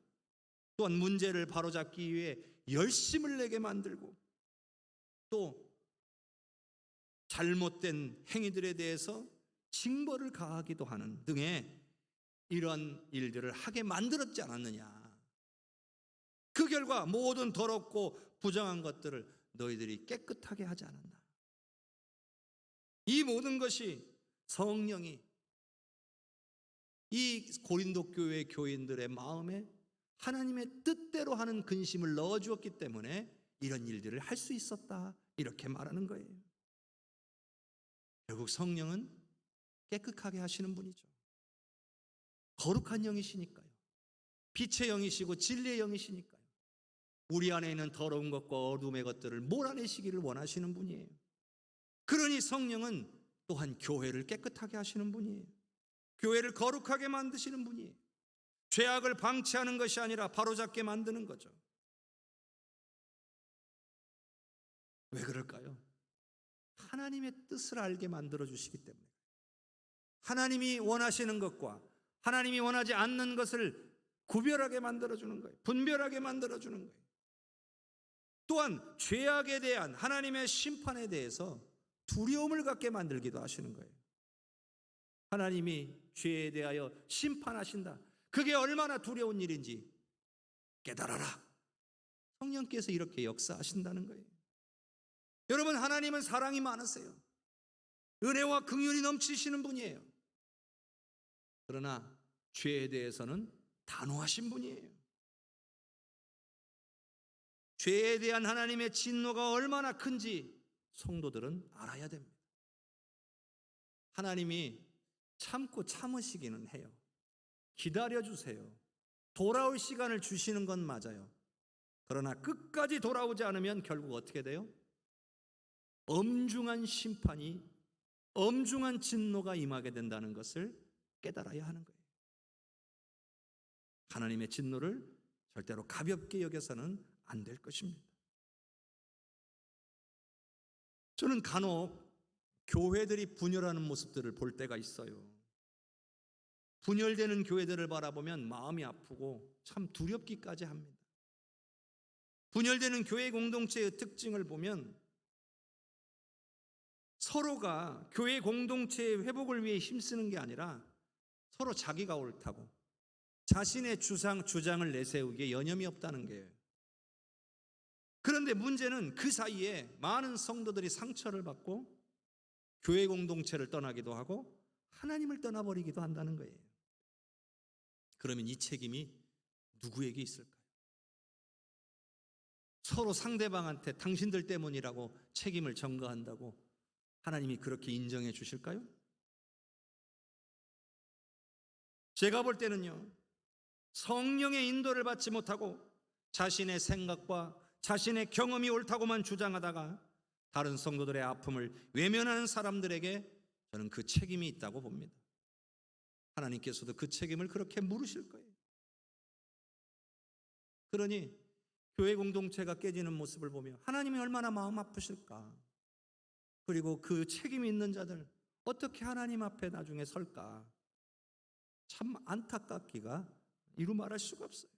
또한 문제를 바로잡기 위해 열심을 내게 만들고, 또 잘못된 행위들에 대해서 징벌을 가하기도 하는 등의 이런 일들을 하게 만들었지 않았느냐. 그 결과 모든 더럽고 부정한 것들을 너희들이 깨끗하게 하지 않았나. 이 모든 것이 성령이 이 고린도 교회 교인들의 마음에 하나님의 뜻대로 하는 근심을 넣어주었기 때문에 이런 일들을 할 수 있었다, 이렇게 말하는 거예요. 결국 성령은 깨끗하게 하시는 분이죠. 거룩한 영이시니까요. 빛의 영이시고 진리의 영이시니까요. 우리 안에 있는 더러운 것과 어둠의 것들을 몰아내시기를 원하시는 분이에요. 그러니 성령은 또한 교회를 깨끗하게 하시는 분이에요. 교회를 거룩하게 만드시는 분이에요. 죄악을 방치하는 것이 아니라 바로잡게 만드는 거죠. 왜 그럴까요? 하나님의 뜻을 알게 만들어 주시기 때문에, 하나님이 원하시는 것과 하나님이 원하지 않는 것을 구별하게 만들어 주는 거예요. 분별하게 만들어 주는 거예요. 또한 죄악에 대한 하나님의 심판에 대해서 두려움을 갖게 만들기도 하시는 거예요. 하나님이 죄에 대하여 심판하신다. 그게 얼마나 두려운 일인지 깨달아라. 성령께서 이렇게 역사하신다는 거예요. 여러분, 하나님은 사랑이 많으세요. 은혜와 긍휼이 넘치시는 분이에요. 그러나 죄에 대해서는 단호하신 분이에요. 죄에 대한 하나님의 진노가 얼마나 큰지 성도들은 알아야 됩니다. 하나님이 참고 참으시기는 해요. 기다려주세요. 돌아올 시간을 주시는 건 맞아요. 그러나 끝까지 돌아오지 않으면 결국 어떻게 돼요? 엄중한 심판이, 엄중한 진노가 임하게 된다는 것을 깨달아야 하는 거예요. 하나님의 진노를 절대로 가볍게 여겨서는 안 될 것입니다. 저는 간혹 교회들이 분열하는 모습들을 볼 때가 있어요. 분열되는 교회들을 바라보면 마음이 아프고 참 두렵기까지 합니다. 분열되는 교회 공동체의 특징을 보면 서로가 교회 공동체의 회복을 위해 힘쓰는 게 아니라 서로 자기가 옳다고 자신의 주장을 내세우기에 여념이 없다는 거예요. 그런데 문제는 그 사이에 많은 성도들이 상처를 받고 교회 공동체를 떠나기도 하고 하나님을 떠나버리기도 한다는 거예요. 그러면 이 책임이 누구에게 있을까요? 서로 상대방한테 당신들 때문이라고 책임을 전가한다고 하나님이 그렇게 인정해 주실까요? 제가 볼 때는요, 성령의 인도를 받지 못하고 자신의 생각과 자신의 경험이 옳다고만 주장하다가 다른 성도들의 아픔을 외면하는 사람들에게 저는 그 책임이 있다고 봅니다. 하나님께서도 그 책임을 그렇게 물으실 거예요. 그러니 교회 공동체가 깨지는 모습을 보며 하나님이 얼마나 마음 아프실까? 그리고 그 책임이 있는 자들 어떻게 하나님 앞에 나중에 설까? 참 안타깝기가 이루 말할 수가 없어요.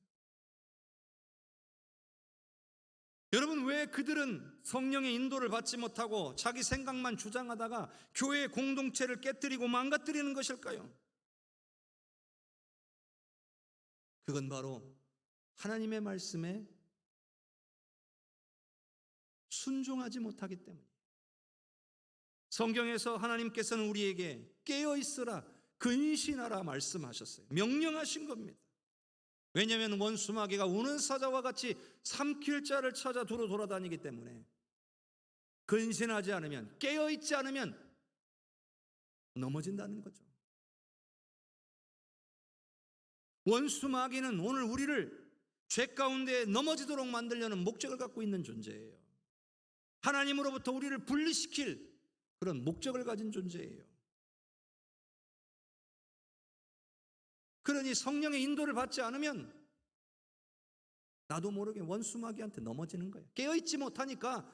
여러분, 왜 그들은 성령의 인도를 받지 못하고 자기 생각만 주장하다가 교회 공동체를 깨뜨리고 망가뜨리는 것일까요? 그건 바로 하나님의 말씀에 순종하지 못하기 때문이에요. 성경에서 하나님께서는 우리에게 깨어있으라, 근신하라 말씀하셨어요. 명령하신 겁니다. 왜냐하면 원수마귀가 우는 사자와 같이 삼킬 자를 찾아 두루 돌아다니기 때문에 근신하지 않으면, 깨어있지 않으면 넘어진다는 거죠. 원수마귀는 오늘 우리를 죄 가운데 넘어지도록 만들려는 목적을 갖고 있는 존재예요. 하나님으로부터 우리를 분리시킬 그런 목적을 가진 존재예요. 그러니 성령의 인도를 받지 않으면 나도 모르게 원수마귀한테 넘어지는 거예요. 깨어있지 못하니까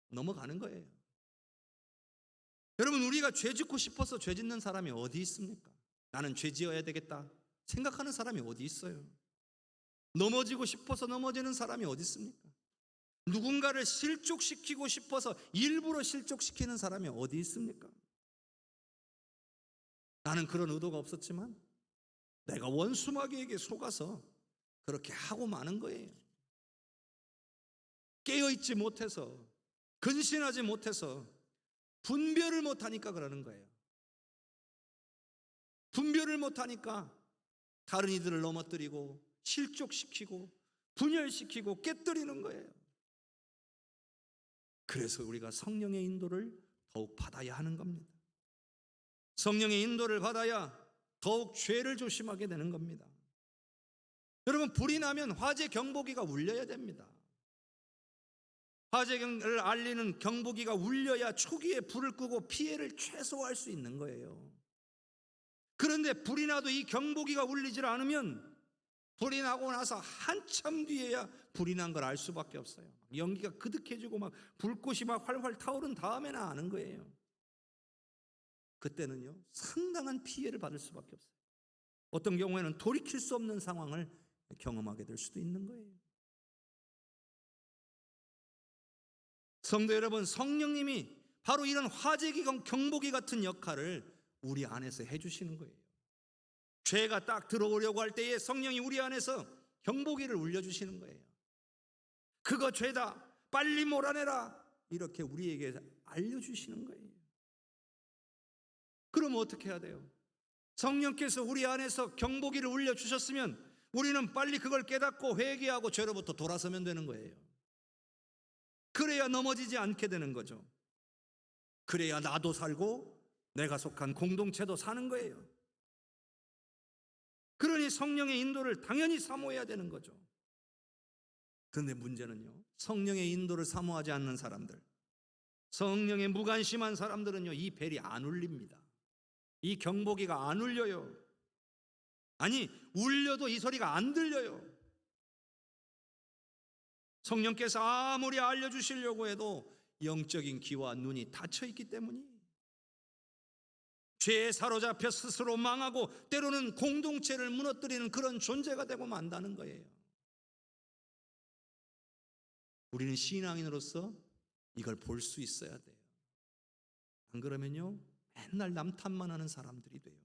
넘어가는 거예요. 여러분, 우리가 죄 짓고 싶어서 죄 짓는 사람이 어디 있습니까? 나는 죄 지어야 되겠다 생각하는 사람이 어디 있어요? 넘어지고 싶어서 넘어지는 사람이 어디 있습니까? 누군가를 실족시키고 싶어서 일부러 실족시키는 사람이 어디 있습니까? 나는 그런 의도가 없었지만 내가 원수마귀에게 속아서 그렇게 하고 마는 거예요. 깨어있지 못해서, 근신하지 못해서, 분별을 못하니까 그러는 거예요. 분별을 못하니까 다른 이들을 넘어뜨리고 실족시키고 분열시키고 깨뜨리는 거예요. 그래서 우리가 성령의 인도를 더욱 받아야 하는 겁니다. 성령의 인도를 받아야 더욱 죄를 조심하게 되는 겁니다. 여러분, 불이 나면 화재 경보기가 울려야 됩니다. 화재를 알리는 경보기가 울려야 초기에 불을 끄고 피해를 최소화할 수 있는 거예요. 그런데 불이 나도 이 경보기가 울리질 않으면 불이 나고 나서 한참 뒤에야 불이 난 걸 알 수밖에 없어요. 연기가 그득해지고 막 불꽃이 막 활활 타오른 다음에나 아는 거예요. 그때는요, 상당한 피해를 받을 수밖에 없어요. 어떤 경우에는 돌이킬 수 없는 상황을 경험하게 될 수도 있는 거예요. 성도 여러분, 성령님이 바로 이런 화재기 경보기 같은 역할을 우리 안에서 해주시는 거예요. 죄가 딱 들어오려고 할 때에 성령이 우리 안에서 경보기를 울려주시는 거예요. 그거 죄다, 빨리 몰아내라, 이렇게 우리에게 알려주시는 거예요. 그럼 어떻게 해야 돼요? 성령께서 우리 안에서 경보기를 울려주셨으면 우리는 빨리 그걸 깨닫고 회개하고 죄로부터 돌아서면 되는 거예요. 그래야 넘어지지 않게 되는 거죠. 그래야 나도 살고 내가 속한 공동체도 사는 거예요. 그러니 성령의 인도를 당연히 사모해야 되는 거죠. 그런데 문제는요, 성령의 인도를 사모하지 않는 사람들, 성령에 무관심한 사람들은요, 이 벨이 안 울립니다. 이 경보기가 안 울려요. 아니, 울려도 이 소리가 안 들려요. 성령께서 아무리 알려주시려고 해도 영적인 귀와 눈이 닫혀 있기 때문이에요. 죄에 사로잡혀 스스로 망하고 때로는 공동체를 무너뜨리는 그런 존재가 되고 만다는 거예요. 우리는 신앙인으로서 이걸 볼 수 있어야 돼요. 안 그러면요, 맨날 남탓만 하는 사람들이 돼요.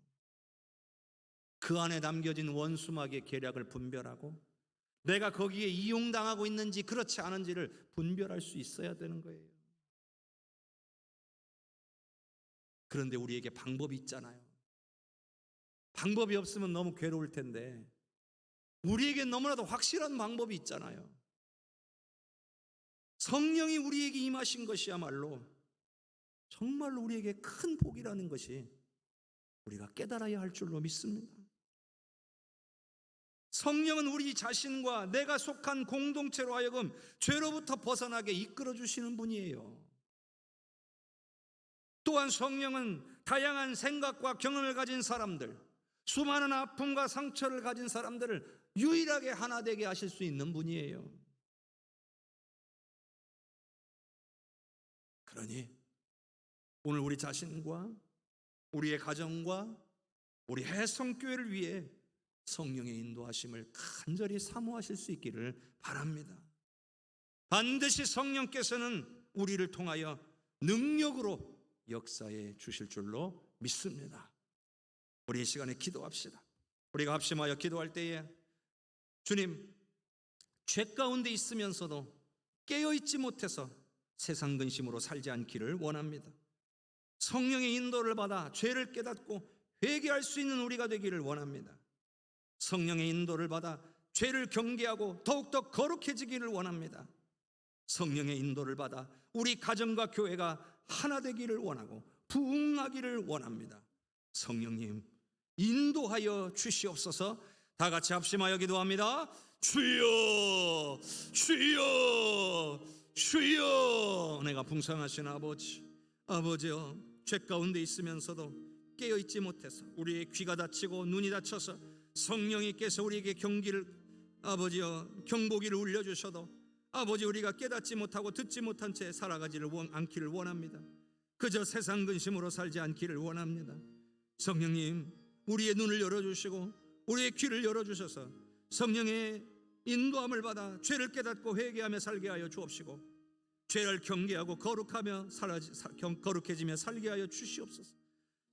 그 안에 담겨진 원수막의 계략을 분별하고 내가 거기에 이용당하고 있는지 그렇지 않은지를 분별할 수 있어야 되는 거예요. 그런데 우리에게 방법이 있잖아요. 방법이 없으면 너무 괴로울 텐데 우리에게 너무나도 확실한 방법이 있잖아요. 성령이 우리에게 임하신 것이야말로 정말로 우리에게 큰 복이라는 것이 우리가 깨달아야 할 줄로 믿습니다. 성령은 우리 자신과 내가 속한 공동체로 하여금 죄로부터 벗어나게 이끌어 주시는 분이에요. 또한 성령은 다양한 생각과 경험을 가진 사람들, 수많은 아픔과 상처를 가진 사람들을 유일하게 하나 되게 하실 수 있는 분이에요. 그러니 오늘 우리 자신과 우리의 가정과 우리 해성교회를 위해 성령의 인도하심을 간절히 사모하실 수 있기를 바랍니다. 반드시 성령께서는 우리를 통하여 능력으로 역사해 주실 줄로 믿습니다. 우리 이 시간에 기도합시다. 우리가 합심하여 기도할 때에 주님, 죄 가운데 있으면서도 깨어있지 못해서 세상 근심으로 살지 않기를 원합니다. 성령의 인도를 받아 죄를 깨닫고 회개할 수 있는 우리가 되기를 원합니다. 성령의 인도를 받아 죄를 경계하고 더욱더 거룩해지기를 원합니다. 성령의 인도를 받아 우리 가정과 교회가 하나 되기를 원하고 부흥하기를 원합니다. 성령님, 인도하여 주시옵소서. 다 같이 합심하여 기도합니다. 주여, 주여, 주여. 내가 풍성하신 아버지여, 죄 가운데 있으면서도 깨어있지 못해서 우리의 귀가 닫히고 눈이 닫혀서 성령님께서 우리에게 경보기를 울려주셔도 아버지, 우리가 깨닫지 못하고 듣지 못한 채 살아가지를 않기를 원합니다. 그저 세상 근심으로 살지 않기를 원합니다. 성령님, 우리의 눈을 열어주시고 우리의 귀를 열어주셔서 성령의 인도함을 받아 죄를 깨닫고 회개하며 살게 하여 주옵시고 죄를 경계하고 거룩해지며 살게 하여 주시옵소서.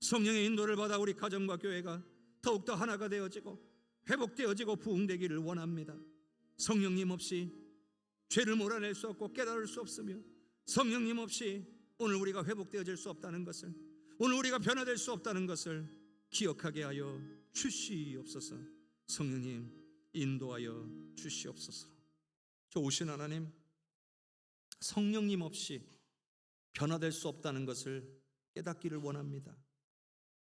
성령의 인도를 받아 우리 가정과 교회가 더욱더 하나가 되어지고 회복되어지고 부흥되기를 원합니다. 성령님 없이 죄를 몰아낼 수 없고 깨달을 수 없으며 성령님 없이 오늘 우리가 회복되어질 수 없다는 것을, 오늘 우리가 변화될 수 없다는 것을 기억하게 하여 주시옵소서. 성령님, 인도하여 주시옵소서. 좋으신 하나님, 성령님 없이 변화될 수 없다는 것을 깨닫기를 원합니다.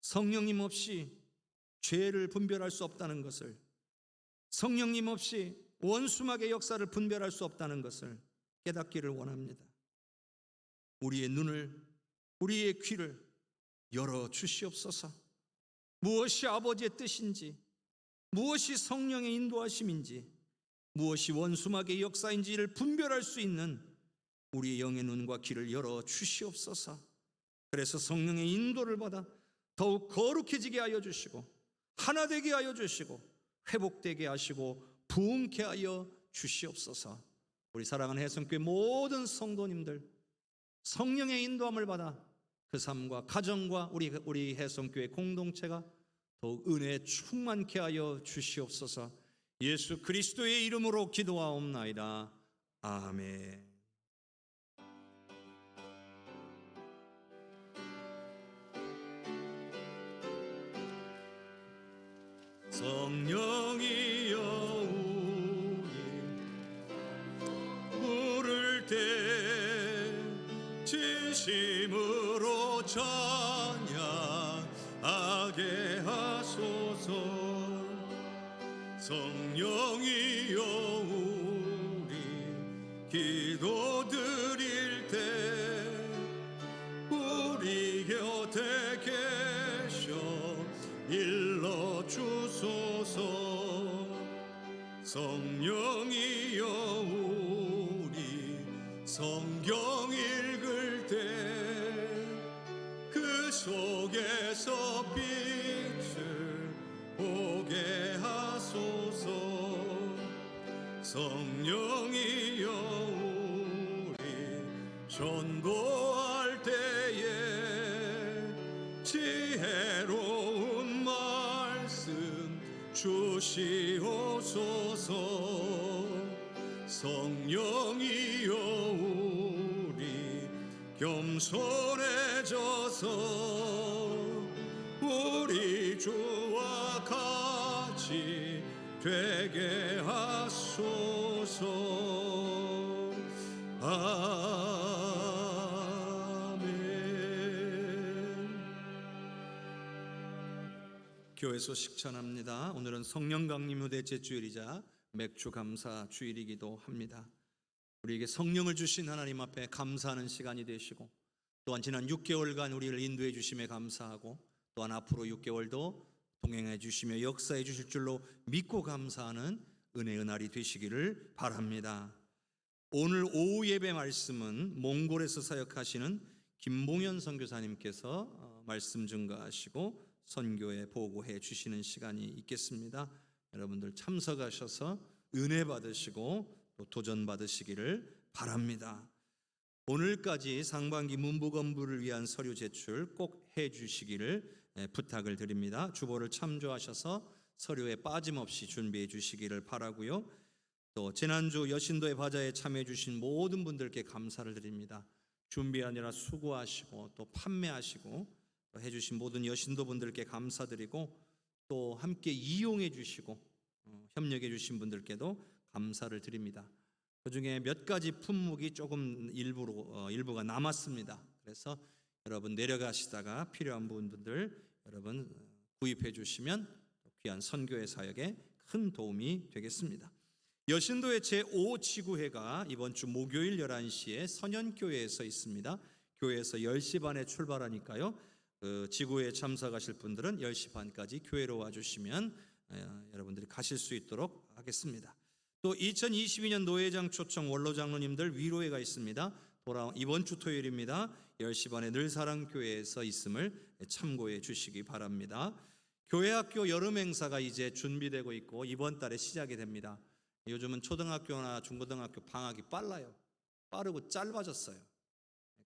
성령님 없이 죄를 분별할 수 없다는 것을, 성령님 없이 원수막의 역사를 분별할 수 없다는 것을 깨닫기를 원합니다. 우리의 눈을, 우리의 귀를 열어 주시옵소서. 무엇이 아버지의 뜻인지, 무엇이 성령의 인도하심인지, 무엇이 원수막의 역사인지를 분별할 수 있는 우리의 영의 눈과 귀를 열어 주시옵소서. 그래서 성령의 인도를 받아 더욱 거룩해지게 하여 주시고 하나 되게 하여 주시고 회복되게 하시고 부흥케 하여 주시옵소서. 우리 사랑하는 해성교회 모든 성도님들, 성령의 인도함을 받아 그 삶과 가정과 우리 해성교회 공동체가 더욱 은혜에 충만케 하여 주시옵소서. 예수 그리스도의 이름으로 기도하옵나이다. 아멘. 성령이여 우리 부를 때 진심으로 찬양하게 하소서. 성령이여 우리 기도 드릴 때 우리 곁에 계셔 일러주소서. 성령이여 우리 성경 읽을 때 그 속에서 빛을 보게 하소서. 성령이여 우리 전도할 때에 지혜로운 말씀 주시옵소서. 성령이여 우리 겸손해져서 우리 주와 같이 되게 하소서. 아멘. 교회 소식 전합니다. 오늘은 성령 강림 후대 제주일이자 맥주 감사 주일이기도 합니다. 우리에게 성령을 주신 하나님 앞에 감사하는 시간이 되시고, 또한 지난 6개월간 우리를 인도해 주심에 감사하고, 또한 앞으로 6개월도 동행해 주시며 역사해 주실 줄로 믿고 감사하는 은혜의 날이 되시기를 바랍니다. 오늘 오후 예배 말씀은 몽골에서 사역하시는 김봉현 선교사님께서 말씀 증거하시고 선교에 보고해 주시는 시간이 있겠습니다. 여러분들 참석하셔서 은혜 받으시고 또 도전 받으시기를 바랍니다. 오늘까지 상반기 문부 건부를 위한 서류 제출 꼭 해주시기를 부탁을 드립니다. 주보를 참조하셔서 서류에 빠짐없이 준비해 주시기를 바라고요. 또 지난주 여신도의 바자에 참여해 주신 모든 분들께 감사를 드립니다. 준비하느라 수고하시고 또 판매하시고 또 해주신 모든 여신도 분들께 감사드리고, 또 함께 이용해 주시고 협력해 주신 분들께도 감사를 드립니다. 그중에 몇 가지 품목이 조금 일부가 남았습니다. 그래서 여러분 내려가시다가 필요한 분들 여러분 구입해 주시면 귀한 선교의 사역에 큰 도움이 되겠습니다. 여신도의 제5지구회가 이번 주 목요일 11시에 선현교회에서 있습니다. 교회에서 10시 반에 출발하니까요, 지구회에 참석하실 분들은 10시 반까지 교회로 와주시면 여러분들이 가실 수 있도록 하겠습니다. 또 2022년 노회장 초청 원로장로님들 위로회가 있습니다. 이번 주 토요일입니다. 10시 반에 늘사랑교회에서 있음을 참고해 주시기 바랍니다. 교회학교 여름 행사가 이제 준비되고 있고 이번 달에 시작이 됩니다. 요즘은 초등학교나 중고등학교 방학이 빠르고 짧아졌어요.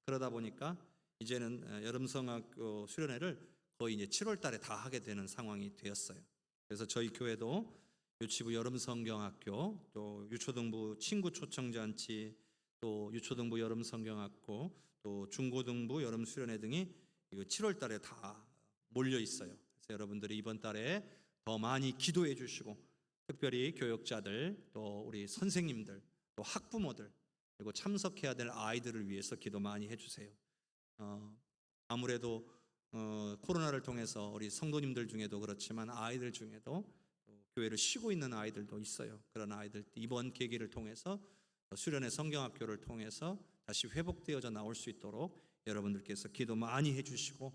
그러다 보니까 이제는 여름성학교 수련회를 거의 이제 7월 달에 다 하게 되는 상황이 되었어요. 그래서 저희 교회도 유치부 여름성경학교, 또 유초등부 친구 초청잔치, 또 유초등부 여름성경학교, 또 중고등부 여름수련회 등이 7월 달에 다 몰려 있어요. 그래서 여러분들이 이번 달에 더 많이 기도해 주시고, 특별히 교역자들, 또 우리 선생님들, 또 학부모들, 그리고 참석해야 될 아이들을 위해서 기도 많이 해주세요. 아무래도 코로나를 통해서 우리 성도님들 중에도 그렇지만 아이들 중에도 교회를 쉬고 있는 아이들도 있어요. 그런 아이들 이번 계기를 통해서 수련회 성경학교를 통해서 다시 회복되어져 나올 수 있도록 여러분들께서 기도 많이 해주시고,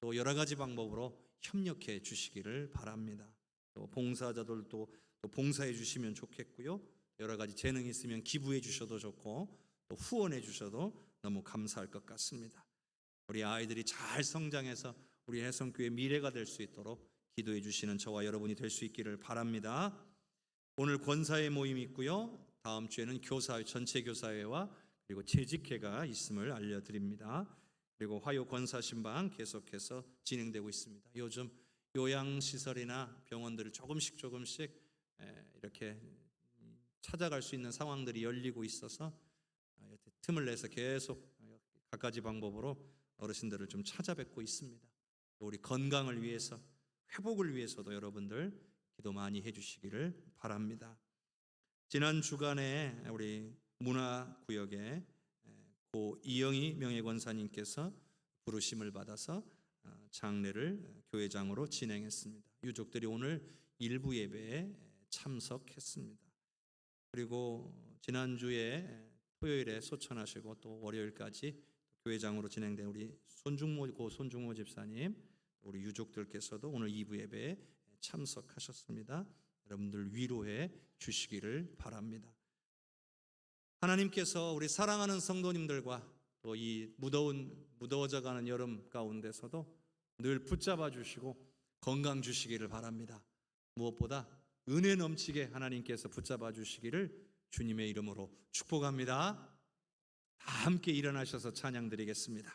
또 여러 가지 방법으로 협력해 주시기를 바랍니다. 또 봉사자들도 또 봉사해 주시면 좋겠고요. 여러 가지 재능이 있으면 기부해 주셔도 좋고, 또 후원해 주셔도 너무 감사할 것 같습니다. 우리 아이들이 잘 성장해서 우리 해성교회 미래가 될 수 있도록 기도해 주시는 저와 여러분이 될 수 있기를 바랍니다. 오늘 권사회 모임이 있고요. 다음 주에는 교사회, 전체 교사회와 그리고 재직회가 있음을 알려드립니다. 그리고 화요 권사신방 계속해서 진행되고 있습니다. 요즘 요양시설이나 병원들을 조금씩 이렇게 찾아갈 수 있는 상황들이 열리고 있어서 틈을 내서 계속 갖가지 방법으로 어르신들을 좀 찾아뵙고 있습니다. 우리 건강을 위해서, 회복을 위해서도 여러분들 기도 많이 해주시기를 바랍니다. 지난 주간에 우리 문화구역에 고 이영희 명예권사님께서 부르심을 받아서 장례를 교회장으로 진행했습니다. 유족들이 오늘 일부 예배에 참석했습니다. 그리고 지난주에 토요일에 소천하시고 또 월요일까지 교회장으로 진행된 우리 손중모 집사님, 우리 유족들께서도 오늘 2부 예배에 참석하셨습니다. 여러분들 위로해 주시기를 바랍니다. 하나님께서 우리 사랑하는 성도님들과 또 이 무더워져가는 여름 가운데서도 늘 붙잡아 주시고 건강 주시기를 바랍니다. 무엇보다 은혜 넘치게 하나님께서 붙잡아 주시기를 주님의 이름으로 축복합니다. 다 함께 일어나셔서 찬양 드리겠습니다.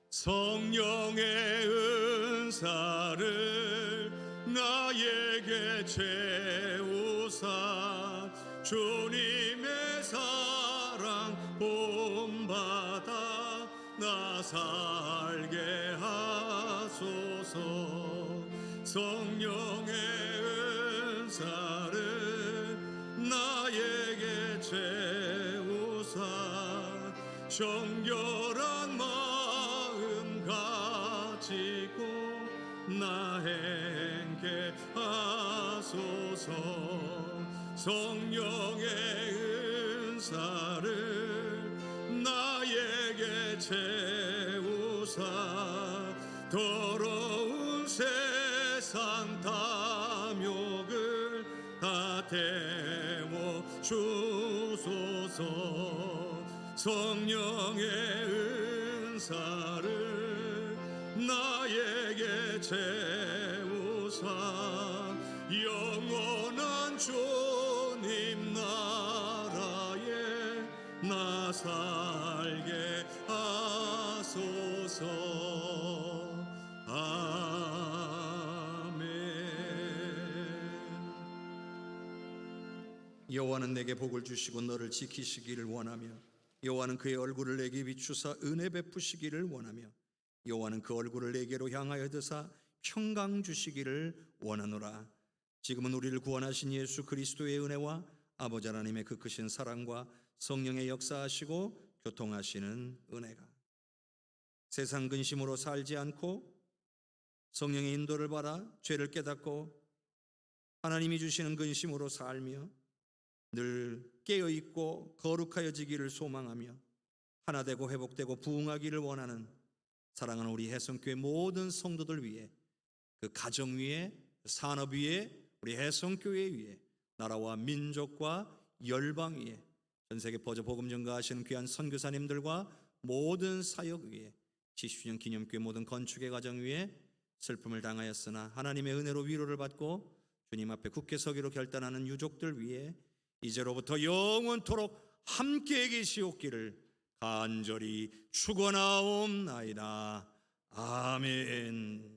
성령의 은사를 나에게 채우사 주님의 사랑 본받아 나 살게 하소서. 성령의 은사를 나에게 채우사 정결한 마음 가지고 나 행케 하소서. 성령의 은사를 나에게 채우사 더러운 세상 탐욕을 다 태워 주소서. 성령의 은사를 나에게 채우사 영원한 주님 나라에 나 살게 하소서. 아멘. 여호와는 내게 복을 주시고 너를 지키시기를 원하며 여호와는 그의 얼굴을 내게 비추사 은혜 베푸시기를 원하며 여호와는 그 얼굴을 내게로 향하여 드사 평강 주시기를 원하노라. 지금은 우리를 구원하신 예수 그리스도의 은혜와 아버지 하나님의 그 크신 사랑과 성령의 역사하시고 교통하시는 은혜가 세상 근심으로 살지 않고 성령의 인도를 받아 죄를 깨닫고 하나님이 주시는 근심으로 살며 늘 깨어있고 거룩하여지기를 소망하며 하나되고 회복되고 부흥하기를 원하는 사랑하는 우리 해성교회 모든 성도들 위해 그 가정 위에 산업 위에 우리 해성교회 위에 나라와 민족과 열방 위에 전 세계 퍼져 복음 전가하시는 귀한 선교사님들과 모든 사역 위에 70주년 기념교회 모든 건축의 가정 위에 슬픔을 당하였으나 하나님의 은혜로 위로를 받고 주님 앞에 굳게 서기로 결단하는 유족들 위에 이제로부터 영원토록 함께 계시옵기를 간절히 축원하옵나이다. 아멘.